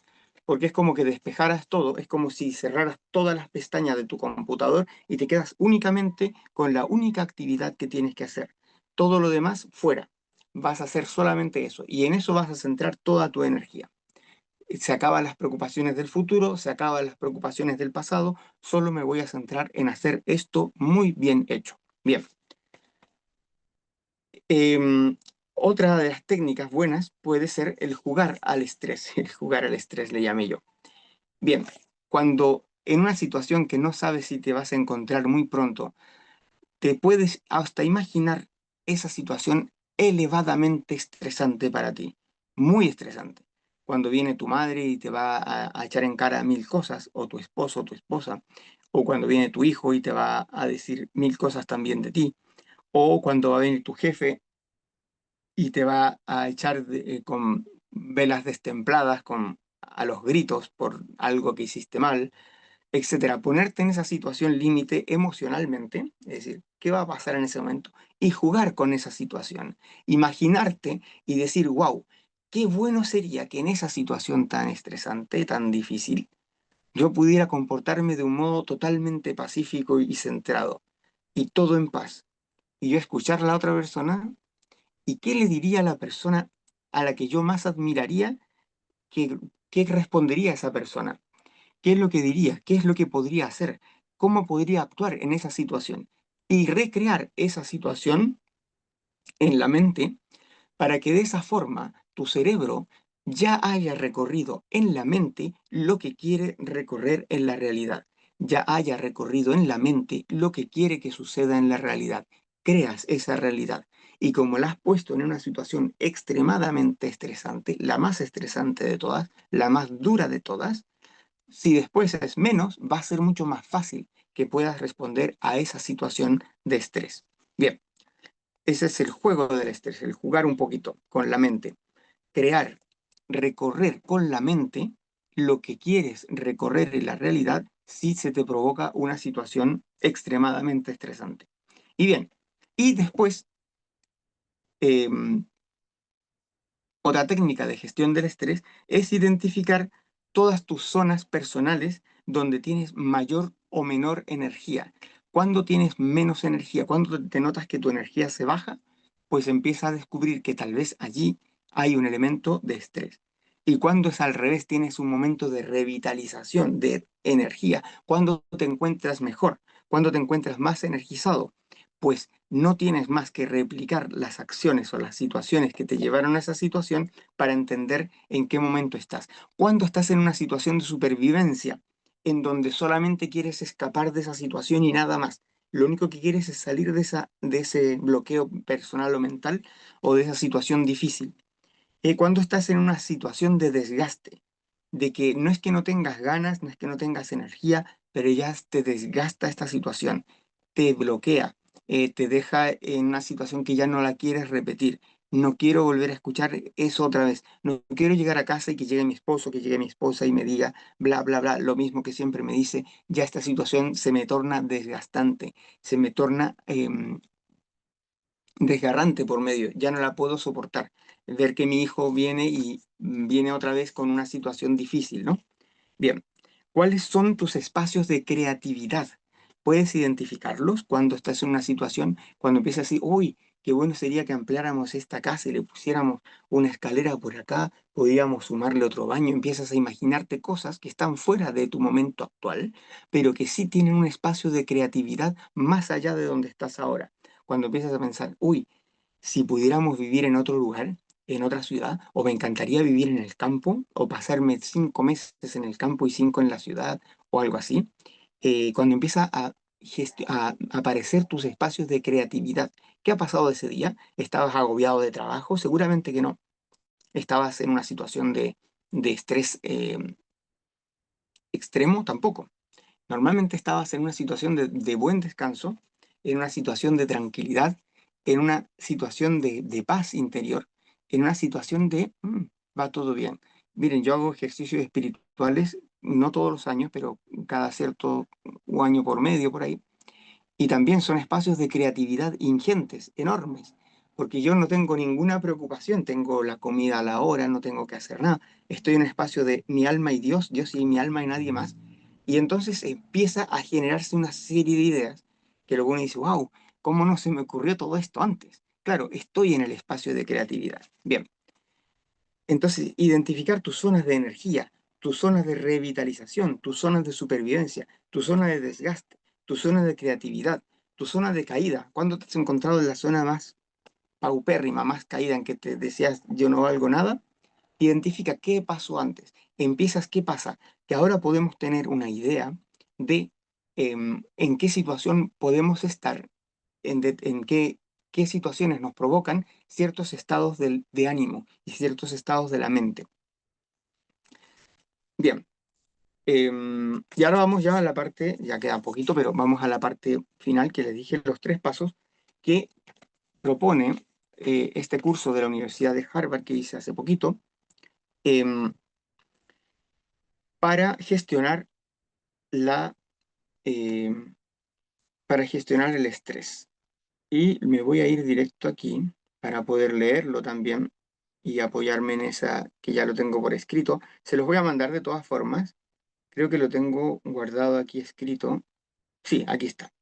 porque es como que despejaras todo, es como si cerraras todas las pestañas de tu computador y te quedas únicamente con la única actividad que tienes que hacer. Todo lo demás fuera. Vas a hacer solamente eso y en eso vas a centrar toda tu energía. Se acaban las preocupaciones del futuro, se acaban las preocupaciones del pasado, solo me voy a centrar en hacer esto muy bien hecho. Bien. Em, Otra de las técnicas buenas puede ser el jugar al estrés. El jugar al estrés le llamé yo. Bien, cuando en una situación que no sabes si te vas a encontrar muy pronto, te puedes hasta imaginar esa situación elevadamente estresante para ti, muy estresante. Cuando viene tu madre y te va a echar en cara 1000 cosas, o tu esposo o tu esposa, o cuando viene tu hijo y te va a decir 1000 cosas también de ti, o cuando va a venir tu jefe y te va a echar con velas destempladas, a los gritos por algo que hiciste mal, etcétera. Ponerte en esa situación límite emocionalmente, es decir, ¿qué va a pasar en ese momento? Y jugar con esa situación. Imaginarte y decir, wow, qué bueno sería que en esa situación tan estresante, tan difícil, yo pudiera comportarme de un modo totalmente pacífico y centrado, y todo en paz. Y yo escuchar a la otra persona, y qué le diría a la persona a la que yo más admiraría, qué, qué respondería esa persona. ¿Qué es lo que diría? ¿Qué es lo que podría hacer? ¿Cómo podría actuar en esa situación? Y recrear esa situación en la mente para que de esa forma tu cerebro ya haya recorrido en la mente lo que quiere recorrer en la realidad. Ya haya recorrido en la mente lo que quiere que suceda en la realidad. Creas esa realidad. Y como la has puesto en una situación extremadamente estresante, la más estresante de todas, la más dura de todas, si después es menos, va a ser mucho más fácil que puedas responder a esa situación de estrés. Bien, ese es el juego del estrés, el jugar un poquito con la mente. Crear, recorrer con la mente lo que quieres recorrer en la realidad si se te provoca una situación extremadamente estresante. Y bien, y después, em, otra técnica de gestión del estrés es identificar todas tus zonas personales donde tienes mayor o menor energía. Cuando tienes menos energía, cuando te notas que tu energía se baja, pues empieza a descubrir que tal vez allí hay un elemento de estrés. Y cuando es al revés, tienes un momento de revitalización, de energía, cuando te encuentras mejor, cuando te encuentras más energizado, pues no tienes más que replicar las acciones o las situaciones que te llevaron a esa situación para entender en qué momento estás. Cuando estás en una situación de supervivencia, en donde solamente quieres escapar de esa situación y nada más. Lo único que quieres es salir de ese bloqueo personal o mental o de esa situación difícil. Cuando estás en una situación de desgaste, de que no es que no tengas ganas, no es que no tengas energía, pero ya te desgasta esta situación, te bloquea, te deja en una situación que ya no la quieres repetir. No quiero volver a escuchar eso otra vez. No quiero llegar a casa y que llegue mi esposo, que llegue mi esposa y me diga bla, bla, bla, lo mismo que siempre me dice. Ya esta situación se me torna desgastante, se me torna desgarrante por medio, ya no la puedo soportar. Ver que mi hijo viene y viene otra vez con una situación difícil, ¿no? Bien, ¿cuáles son tus espacios de creatividad? ¿Puedes identificarlos cuando estás en una situación, cuando empiezas así, uy, qué bueno sería que ampliáramos esta casa y le pusiéramos una escalera por acá, podríamos sumarle otro baño, empiezas a imaginarte cosas que están fuera de tu momento actual, pero que sí tienen un espacio de creatividad más allá de donde estás ahora. Cuando empiezas a pensar, uy, si pudiéramos vivir en otro lugar, en otra ciudad, o me encantaría vivir en el campo, o pasarme 5 meses en el campo y 5 en la ciudad, o algo así. Cuando empieza a aparecer tus espacios de creatividad. ¿Qué ha pasado ese día? ¿Estabas agobiado de trabajo? Seguramente que no. ¿Estabas en una situación de estrés extremo? Tampoco. Normalmente estabas en una situación de buen descanso, en una situación de tranquilidad, en una situación de paz interior, en una situación de va todo bien. Miren, yo hago ejercicios espirituales, no todos los años, pero cada cierto año por medio por ahí. Y también son espacios de creatividad ingentes, enormes, porque yo no tengo ninguna preocupación, tengo la comida a la hora, no tengo que hacer nada. Estoy en un espacio de mi alma y Dios, Dios y mi alma y nadie más. Y entonces empieza a generarse una serie de ideas que luego uno dice, wow, ¿cómo no se me ocurrió todo esto antes? Claro, estoy en el espacio de creatividad. Bien, entonces identificar tus zonas de energía, tus zonas de revitalización, tus zonas de supervivencia, tu zona de desgaste, tu zona de creatividad, tu zona de caída. ¿Cuándo te has encontrado en la zona más paupérrima, más caída en que te decías yo no valgo nada? Identifica qué pasó antes. Empiezas qué pasa. Que ahora podemos tener una idea de en qué situación podemos estar, en qué situaciones nos provocan ciertos estados de ánimo y ciertos estados de la mente. Bien, y ahora vamos ya a la parte, ya queda poquito, pero vamos a la parte final que les dije, los 3 pasos que propone este curso de la Universidad de Harvard que hice hace poquito, em, para gestionar la, em, para gestionar el estrés. Y me voy a ir directo aquí para poder leerlo también y apoyarme en esa que ya lo tengo por escrito. Se los voy a mandar de todas formas. Creo que lo tengo guardado aquí escrito. Sí, aquí está.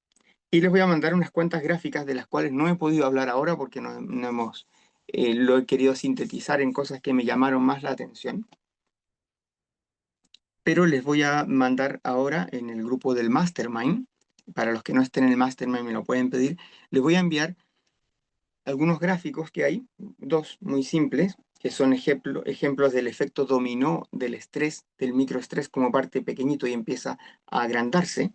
Y les voy a mandar unas cuantas gráficas de las cuales no he podido hablar ahora porque no hemos, lo he querido sintetizar en cosas que me llamaron más la atención. Pero les voy a mandar ahora en el grupo del Mastermind. Para los que no estén en el Mastermind me lo pueden pedir. Les voy a enviar algunos gráficos que hay, dos muy simples, que son ejemplos del efecto dominó del estrés, del microestrés como parte pequeñito y empieza a agrandarse,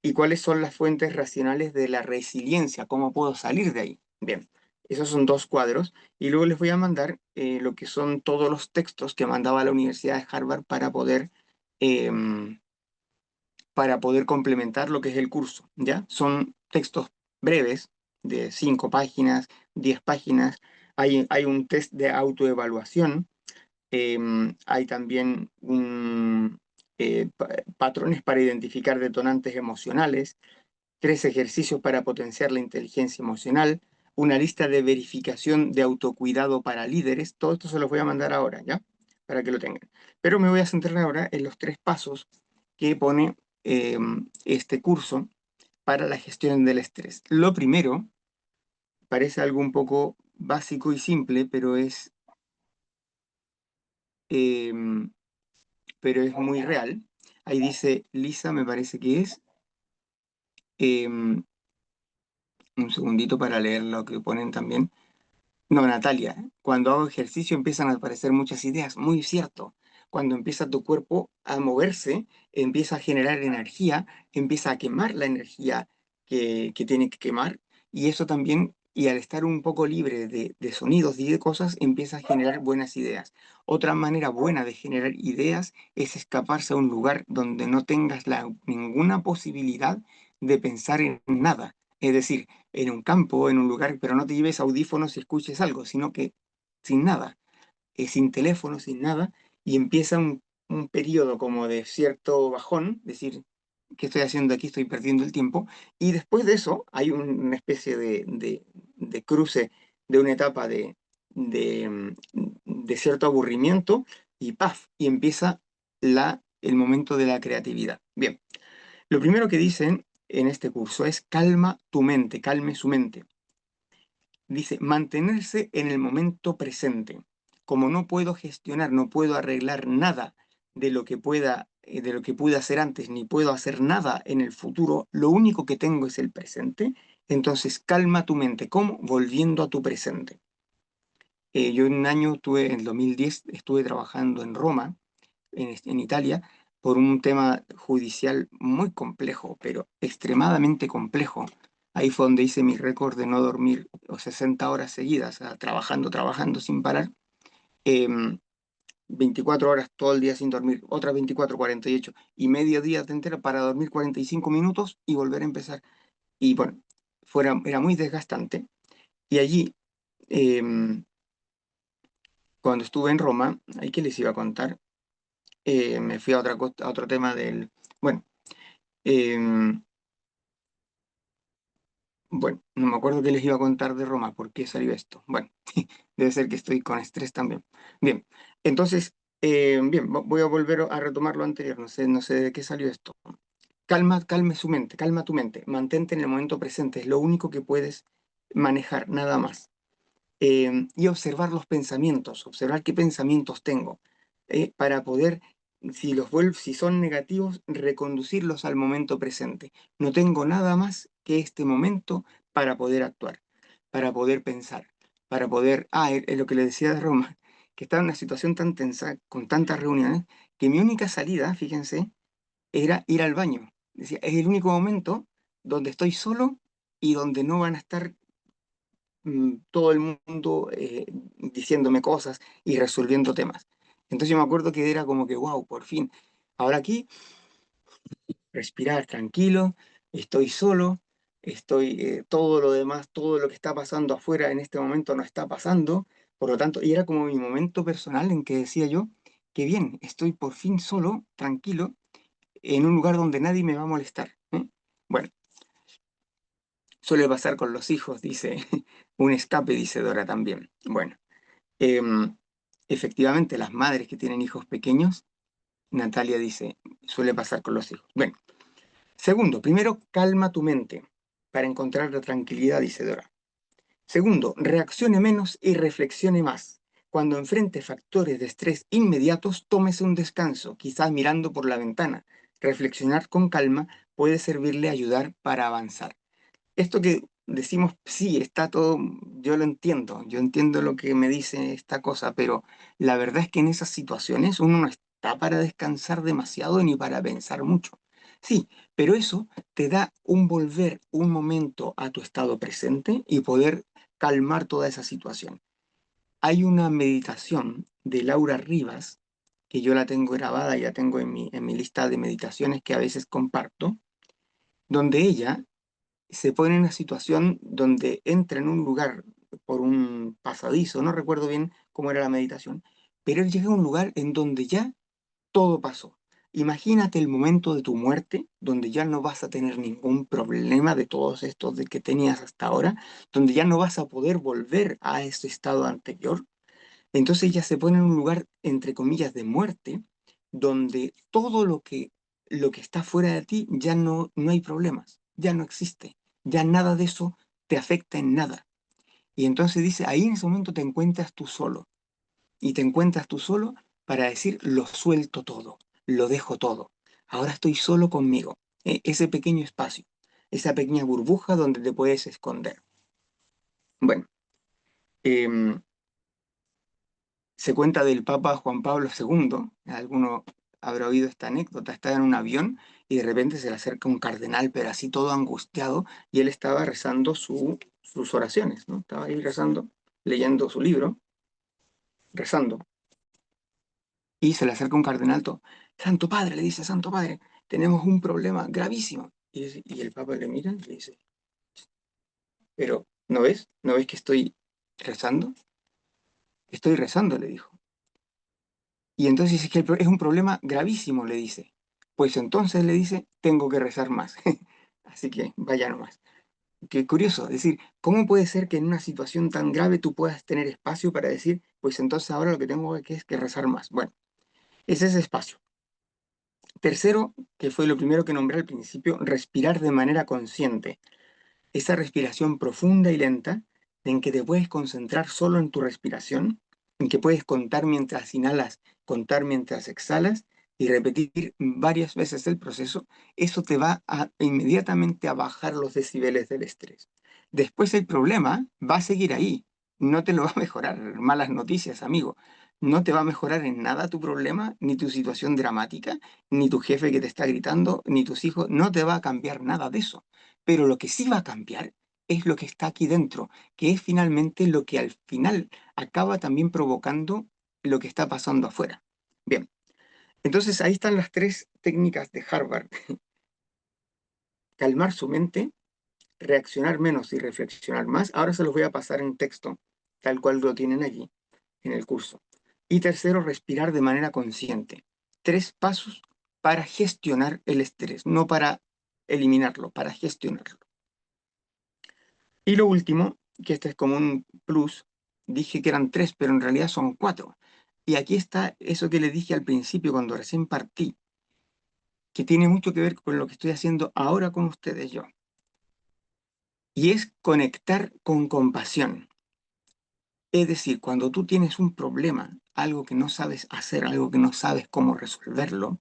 y cuáles son las fuentes racionales de la resiliencia, cómo puedo salir de ahí. Bien, esos son 2 cuadros, y luego les voy a mandar lo que son todos los textos que mandaba la Universidad de Harvard em, para poder complementar lo que es el curso, ¿ya? Son textos breves, de 5 páginas, 10 páginas. Hay un test de autoevaluación, hay también patrones para identificar detonantes emocionales, 3 ejercicios para potenciar la inteligencia emocional, una lista de verificación de autocuidado para líderes. Todo esto se los voy a mandar ahora, ¿ya? Para que lo tengan. Pero me voy a centrar ahora en los 3 pasos que pone este curso para la gestión del estrés. Lo primero, parece algo un poco básico y simple, em, pero es muy real. Ahí dice Lisa, me parece que es. em, un segundito para leer lo que ponen también. No, Natalia, cuando hago ejercicio empiezan a aparecer muchas ideas, muy cierto. Cuando empieza tu cuerpo a moverse, empieza a generar energía, empieza a quemar la energía que tiene que quemar, y eso también, y al estar un poco libre de sonidos y de cosas, empieza a generar buenas ideas. Otra manera buena de generar ideas es escaparse a un lugar donde no tengas ninguna posibilidad de pensar en nada. Es decir, en un campo, en un lugar, pero no te lleves audífonos y escuches algo, sino que sin nada, sin teléfono, sin nada, y empieza un periodo como de cierto bajón, decir, ¿qué estoy haciendo aquí? Estoy perdiendo el tiempo, y después de eso hay una especie de cruce de una etapa de cierto aburrimiento, y ¡paf! Y empieza el momento de la creatividad. Bien, lo primero que dicen en este curso es calma tu mente, calme su mente. Dice, mantenerse en el momento presente. Como no puedo gestionar, no puedo arreglar nada de lo que pude hacer antes, ni puedo hacer nada en el futuro, lo único que tengo es el presente. Entonces, calma tu mente. ¿Cómo? Volviendo a tu presente. Yo en un año tuve, en el 2010, estuve trabajando en Roma, en Italia, por un tema judicial muy complejo, pero extremadamente complejo. Ahí fue donde hice mi récord de no dormir o 60 horas seguidas, o sea, trabajando, trabajando sin parar. Em, 24 horas todo el día sin dormir, otras 24, 48, y medio día de entera para dormir 45 minutos y volver a empezar. Y bueno, era muy desgastante. Y allí, em, cuando estuve en Roma, ahí que les iba a contar. Me fui a a otro tema del... Bueno, em, bueno, no me acuerdo qué les iba a contar de Roma, por qué salió esto. Bueno, debe ser que estoy con estrés también. Bien, entonces, bien, voy a volver a retomar lo anterior, no sé de qué salió esto. Calme su mente, calma tu mente, mantente en el momento presente, es lo único que puedes manejar, nada más. Y observar los pensamientos, observar qué pensamientos tengo, para poder, si son negativos, reconducirlos al momento presente. No tengo nada más que este momento para poder actuar, para poder pensar, para poder, es lo que le decía de Roma, que estaba en una situación tan tensa, con tantas reuniones, que mi única salida, fíjense, era ir al baño. Decía, es el único momento donde estoy solo y donde no van a estar todo el mundo diciéndome cosas y resolviendo temas. Entonces yo me acuerdo que era como que, wow, por fin. Ahora aquí, respirar tranquilo, estoy solo, todo lo demás, todo lo que está pasando afuera en este momento no está pasando. Por lo tanto, y era como mi momento personal en que decía yo, que bien, estoy por fin solo, tranquilo, en un lugar donde nadie me va a molestar. Bueno, suele pasar con los hijos, dice, un escape, dice Dora también. Bueno. Em, Efectivamente, las madres que tienen hijos pequeños, Natalia dice, suele pasar con los hijos. Bueno, segundo, primero, calma tu mente para encontrar la tranquilidad, dice Dora. Segundo, reaccione menos y reflexione más. Cuando enfrente factores de estrés inmediatos, tómese un descanso, quizás mirando por la ventana. Reflexionar con calma puede servirle a ayudar para avanzar. Esto que decimos, sí, está todo, yo entiendo lo que me dice esta cosa, pero la verdad es que en esas situaciones uno no está para descansar demasiado ni para pensar mucho. Sí, pero eso te da un volver un momento a tu estado presente y poder calmar toda esa situación. Hay una meditación de Laura Rivas, que yo la tengo grabada y la tengo en mi lista de meditaciones que a veces comparto, donde ella se pone en una situación donde entra en un lugar por un pasadizo, no recuerdo bien cómo era la meditación, pero él llega a un lugar en donde ya todo pasó. Imagínate el momento de tu muerte, donde ya no vas a tener ningún problema de todos estos de que tenías hasta ahora, donde ya no vas a poder volver a ese estado anterior. Entonces ya se pone en un lugar, entre comillas, de muerte, donde todo lo que está fuera de ti ya no hay problemas, ya no existe, ya nada de eso te afecta en nada. Y entonces dice, ahí en ese momento te encuentras tú solo, y te encuentras tú solo para decir, lo suelto todo, lo dejo todo, ahora estoy solo conmigo, ese pequeño espacio, esa pequeña burbuja donde te puedes esconder. Bueno, em, se cuenta del Papa Juan Pablo II, alguno habrá oído esta anécdota, estaba en un avión y de repente se le acerca un cardenal, pero así todo angustiado, y él estaba rezando sus oraciones, ¿no? Estaba ahí rezando, leyendo su libro, rezando, y se le acerca un cardenal todo, Santo Padre, le dice, Santo Padre, tenemos un problema gravísimo. Y el Papa le mira y le dice, pero ¿no ves? ¿No ves que estoy rezando? Estoy rezando, le dijo. Y entonces dice que es un problema gravísimo, le dice. Pues entonces le dice, tengo que rezar más. Así que vaya nomás. Qué curioso, es decir, ¿cómo puede ser que en una situación tan grave tú puedas tener espacio para decir, pues entonces ahora lo que tengo que es que rezar más? Bueno, ese es espacio. Tercero, que fue lo primero que nombré al principio, respirar de manera consciente. Esa respiración profunda y lenta en que te puedes concentrar solo en tu respiración, en que puedes contar mientras inhalas, contar mientras exhalas y repetir varias veces el proceso, eso te va a inmediatamente a bajar los decibeles del estrés. Después el problema va a seguir ahí, no te lo va a mejorar. Malas noticias, amigo. No te va a mejorar en nada tu problema, ni tu situación dramática, ni tu jefe que te está gritando, ni tus hijos. No te va a cambiar nada de eso. Pero lo que sí va a cambiar es lo que está aquí dentro, que es finalmente lo que al final acaba también provocando lo que está pasando afuera. Bien, entonces ahí están las tres técnicas de Harvard. Calmar su mente, reaccionar menos y reflexionar más. Ahora se los voy a pasar en texto, tal cual lo tienen allí en el curso. Y tercero, respirar de manera consciente. 3 pasos para gestionar el estrés, no para eliminarlo, para gestionarlo. Y lo último, que este es como un plus, dije que eran 3, pero en realidad son 4. Y aquí está eso que le dije al principio cuando recién partí, que tiene mucho que ver con lo que estoy haciendo ahora con ustedes yo. Y es conectar con compasión. Es decir, cuando tú tienes un problema, algo que no sabes hacer, algo que no sabes cómo resolverlo,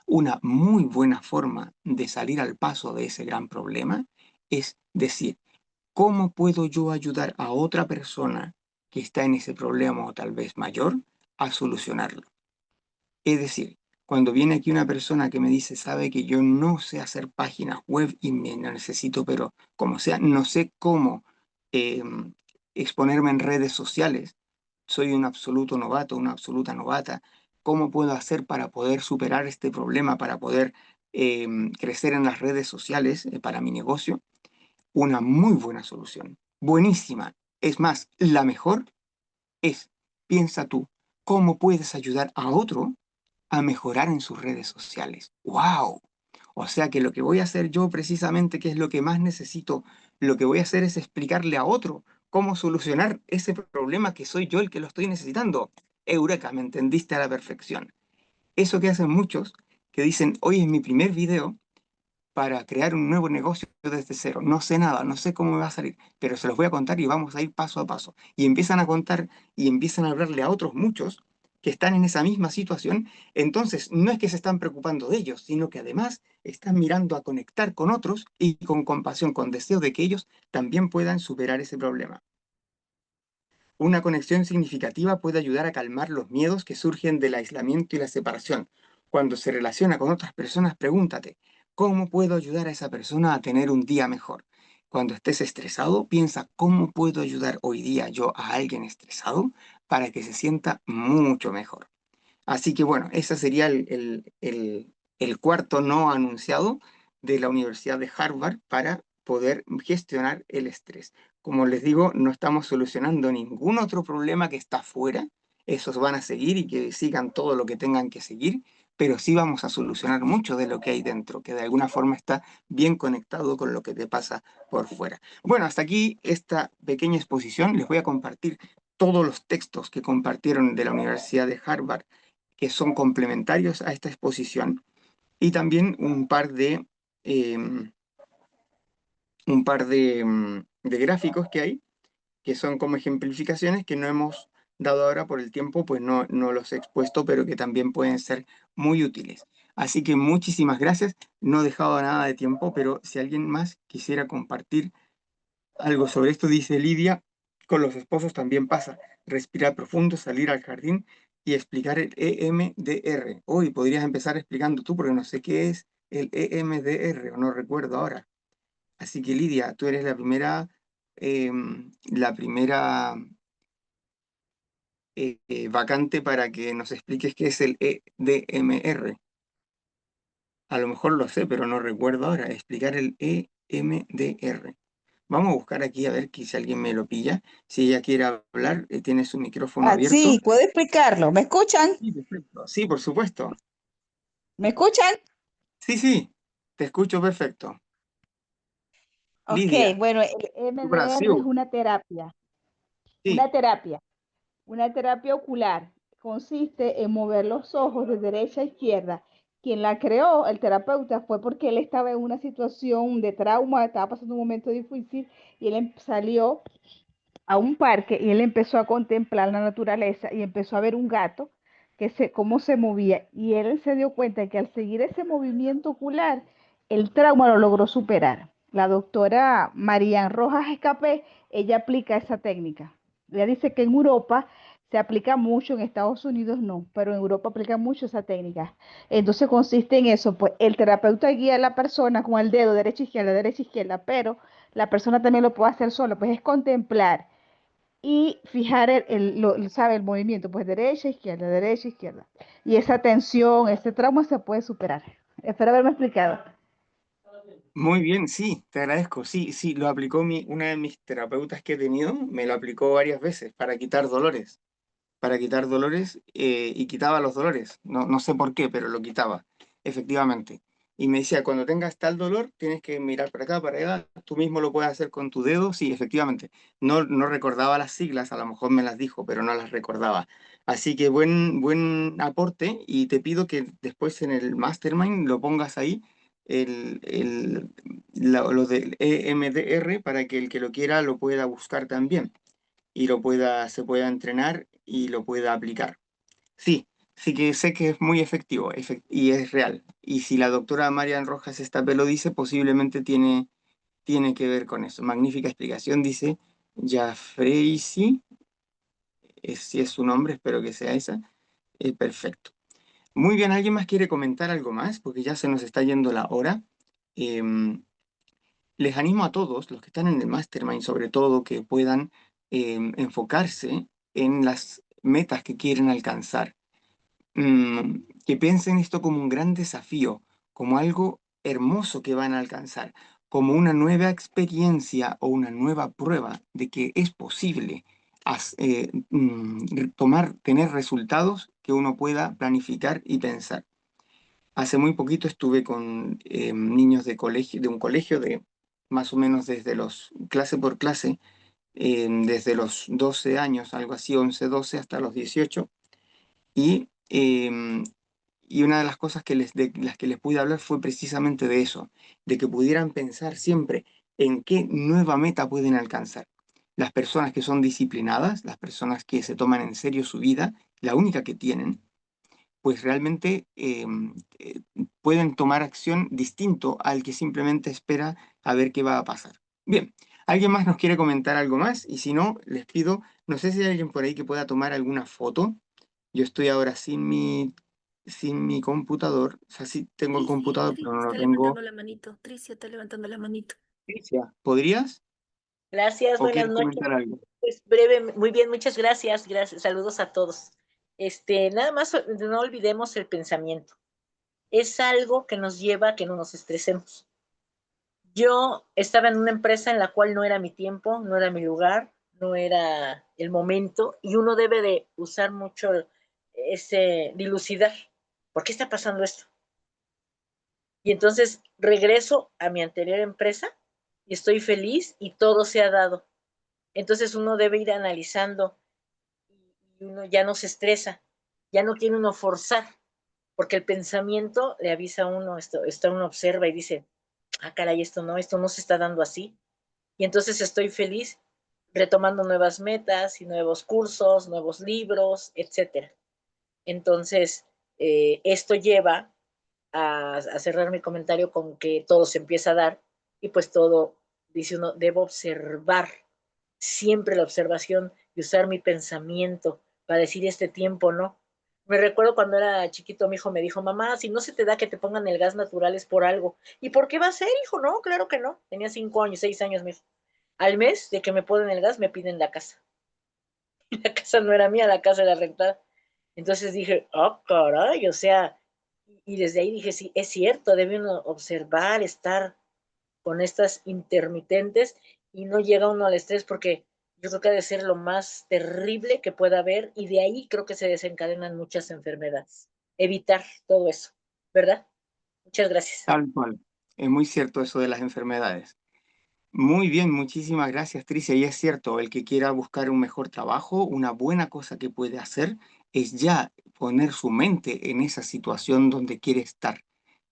una muy buena forma de salir al paso de ese gran problema es decir, ¿cómo puedo yo ayudar a otra persona que está en ese problema o tal vez mayor a solucionarlo? Es decir, cuando viene aquí una persona que me dice, sabe que yo no sé hacer páginas web y me necesito, pero como sea, no sé cómo eh, exponerme en redes sociales, soy un absoluto novato, una absoluta novata, ¿cómo puedo hacer para poder superar este problema, para poder crecer en las redes sociales para mi negocio? Una muy buena solución, buenísima. Es más, la mejor es, piensa tú, ¿cómo puedes ayudar a otro a mejorar en sus redes sociales? ¡Wow! O sea que lo que voy a hacer yo precisamente, que es lo que más necesito, lo que voy a hacer es explicarle a otro cómo solucionar ese problema que soy yo el que lo estoy necesitando. Eureka, me entendiste a la perfección. Eso que hacen muchos, que dicen, hoy es mi primer video para crear un nuevo negocio desde cero. No sé nada, no sé cómo me va a salir, pero se los voy a contar y vamos a ir paso a paso. Y empiezan a contar y empiezan a hablarle a otros muchos que están en esa misma situación. Entonces, no es que se están preocupando de ellos, sino que además están mirando a conectar con otros y con compasión, con deseo de que ellos también puedan superar ese problema. Una conexión significativa puede ayudar a calmar los miedos que surgen del aislamiento y la separación. Cuando se relaciona con otras personas, pregúntate, ¿cómo puedo ayudar a esa persona a tener un día mejor? Cuando estés estresado, piensa, ¿cómo puedo ayudar hoy día yo a alguien estresado para que se sienta mucho mejor? Así que bueno, ese sería el cuarto no anunciado de la Universidad de Harvard para poder gestionar el estrés. Como les digo, no estamos solucionando ningún otro problema que está afuera. Esos van a seguir y que sigan todo lo que tengan que seguir, pero sí vamos a solucionar mucho de lo que hay dentro, que de alguna forma está bien conectado con lo que te pasa por fuera. Bueno, hasta aquí esta pequeña exposición. Les voy a compartir todos los textos que compartieron de la Universidad de Harvard que son complementarios a esta exposición y también un par de gráficos que hay, que son como ejemplificaciones que no hemos dado ahora por el tiempo, pues no los he expuesto, pero que también pueden ser muy útiles. Así que muchísimas gracias. No he dejado nada de tiempo, pero si alguien más quisiera compartir algo sobre esto, dice Lidia, con los esposos también pasa. Respirar profundo, salir al jardín y explicar el EMDR. Hoy podrías empezar explicando tú, porque no sé qué es el EMDR, o no recuerdo ahora. Así que Lidia, tú eres la primera vacante para que nos expliques qué es el EDMR. A lo mejor lo sé, pero no recuerdo ahora. Explicar el EMDR. Vamos a buscar aquí a ver si alguien me lo pilla. Si ella quiere hablar, tiene su micrófono Ah, abierto. sí, puedo explicarlo. ¿Me escuchan? Sí, perfecto. Sí, por supuesto. ¿Me escuchan? Sí, sí, te escucho perfecto. Ok, Lidia, bueno, el tu MDR es Brasil. una terapia, Sí, una terapia, una terapia ocular. Consiste en mover los ojos de derecha a izquierda. Quien la creó, el terapeuta, fue porque él estaba en una situación de trauma, estaba pasando un momento difícil y él salió a un parque y él empezó a contemplar la naturaleza y empezó a ver un gato cómo se movía y él se dio cuenta de que al seguir ese movimiento ocular, el trauma lo logró superar. La doctora Marian Rojas Escapé, ella aplica esa técnica. Ella dice que en Europa se aplica mucho, en Estados Unidos no, pero en Europa aplica mucho esa técnica. Entonces consiste en eso, pues el terapeuta guía a la persona con el dedo derecha, izquierda, pero la persona también lo puede hacer solo, pues es contemplar y fijar ¿sabe? El movimiento, pues derecha, izquierda, derecha, izquierda. Y esa tensión, ese trauma se puede superar. Espero haberme explicado. Muy bien, sí, te agradezco. Sí, sí, lo aplicó una de mis terapeutas que he tenido, me lo aplicó varias veces para quitar dolores y quitaba los dolores. No, no sé por qué, pero lo quitaba, efectivamente. Y me decía, cuando tengas tal dolor, tienes que mirar para acá, para allá, tú mismo lo puedes hacer con tu dedo. Sí, efectivamente. No, no recordaba las siglas, a lo mejor me las dijo, pero no las recordaba. Así que buen aporte y te pido que después en el Mastermind lo pongas ahí, lo del EMDR, para que el que lo quiera lo pueda buscar también y se pueda entrenar y lo pueda aplicar. Sí, sí que sé que es muy efectivo y es real. Y si la doctora Marian Rojas Estapé lo dice, posiblemente tiene que ver con eso. Magnífica explicación, dice Jafreisi, si es su nombre, espero que sea esa. Perfecto. Muy bien, ¿alguien más quiere comentar algo más? Porque ya se nos está yendo la hora. Em, Les animo a todos, los que están en el Mastermind sobre todo, que puedan enfocarse en las metas que quieren alcanzar. Que piensen esto como un gran desafío, como algo hermoso que van a alcanzar, como una nueva experiencia o una nueva prueba de que es posible tener resultados que uno pueda planificar y pensar. Hace muy poquito estuve con niños de un colegio de más o menos desde clase por clase, desde los 12 años, algo así, 11 12 hasta los 18. Y, y una de las cosas de las que les pude hablar fue precisamente de eso, de que pudieran pensar siempre en qué nueva meta pueden alcanzar. Las personas que son disciplinadas, las personas que se toman en serio su vida, la única que tienen, pues realmente pueden tomar acción distinto al que simplemente espera a ver qué va a pasar. Bien, ¿alguien más nos quiere comentar algo más? Y si no, les pido, no sé si hay alguien por ahí que pueda tomar alguna foto. Yo estoy ahora sin mi computador, o sea, sí tengo el computador, pero no lo Está tengo. levantando la manito. Tricia está levantando la manito. Tricia, ¿podrías Gracias, o buenas quieres noches. comentar algo? Pues breve, muy bien, muchas gracias, gracias, saludos a todos. Nada más no olvidemos el pensamiento. Es algo que nos lleva a que no nos estresemos. Yo estaba en una empresa en la cual no era mi tiempo, no era mi lugar, no era el momento, y uno debe de usar mucho dilucidar. ¿Por qué está pasando esto? Y entonces regreso a mi anterior empresa y estoy feliz y todo se ha dado. Entonces uno debe ir analizando y uno ya no se estresa, ya no tiene uno forzar, porque el pensamiento le avisa a uno, uno observa y dice, ah, caray, esto no se está dando así. Y entonces estoy feliz retomando nuevas metas y nuevos cursos, nuevos libros, etcétera. Entonces, esto lleva a cerrar mi comentario con que todo se empieza a dar y pues todo, dice uno, debo observar, siempre la observación y usar mi pensamiento para decir este tiempo, ¿no? Me recuerdo cuando era chiquito, mi hijo me dijo, mamá, si no se te da que te pongan el gas natural es por algo. ¿Y por qué va a ser, hijo? No, claro que no. Tenía 5 años, 6 años, mi hijo. Al mes de que me ponen el gas, me piden la casa. La casa no era mía, la casa era rentada. Entonces dije, oh, caray, o sea, y desde ahí dije, sí, es cierto, debe uno observar, estar con estas intermitentes y no llega uno al estrés porque yo creo que ha de ser lo más terrible que pueda haber y de ahí creo que se desencadenan muchas enfermedades. Evitar todo eso, ¿verdad? Muchas gracias. Tal cual. Es muy cierto eso de las enfermedades. Muy bien, muchísimas gracias, Tricia. Y es cierto, el que quiera buscar un mejor trabajo, una buena cosa que puede hacer es ya poner su mente en esa situación donde quiere estar,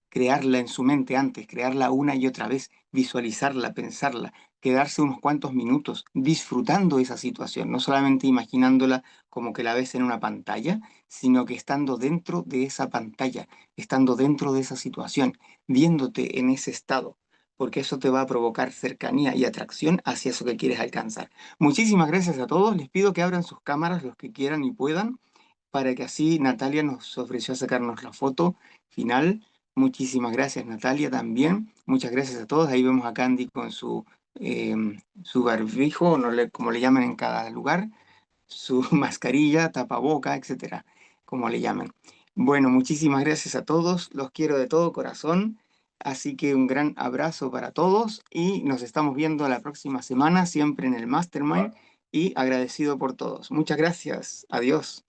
crearla en su mente antes, crearla una y otra vez, visualizarla, pensarla, quedarse unos cuantos minutos disfrutando esa situación, no solamente imaginándola como que la ves en una pantalla, sino que estando dentro de esa pantalla, estando dentro de esa situación, viéndote en ese estado. porque eso te va a provocar cercanía y atracción hacia eso que quieres alcanzar. Muchísimas gracias a todos. Les pido que abran sus cámaras los que quieran y puedan, para que así Natalia nos ofreció sacarnos la foto final. Muchísimas gracias, Natalia, también. Muchas gracias a todos. Ahí vemos a Candy con eh, su barbijo, como le llaman en cada lugar, su mascarilla, tapaboca, etcétera, como le llaman. Bueno, muchísimas gracias a todos. Los quiero de todo corazón. Así que un gran abrazo para todos y nos estamos viendo la próxima semana, siempre en el Mastermind, y agradecido por todos. Muchas gracias. Adiós.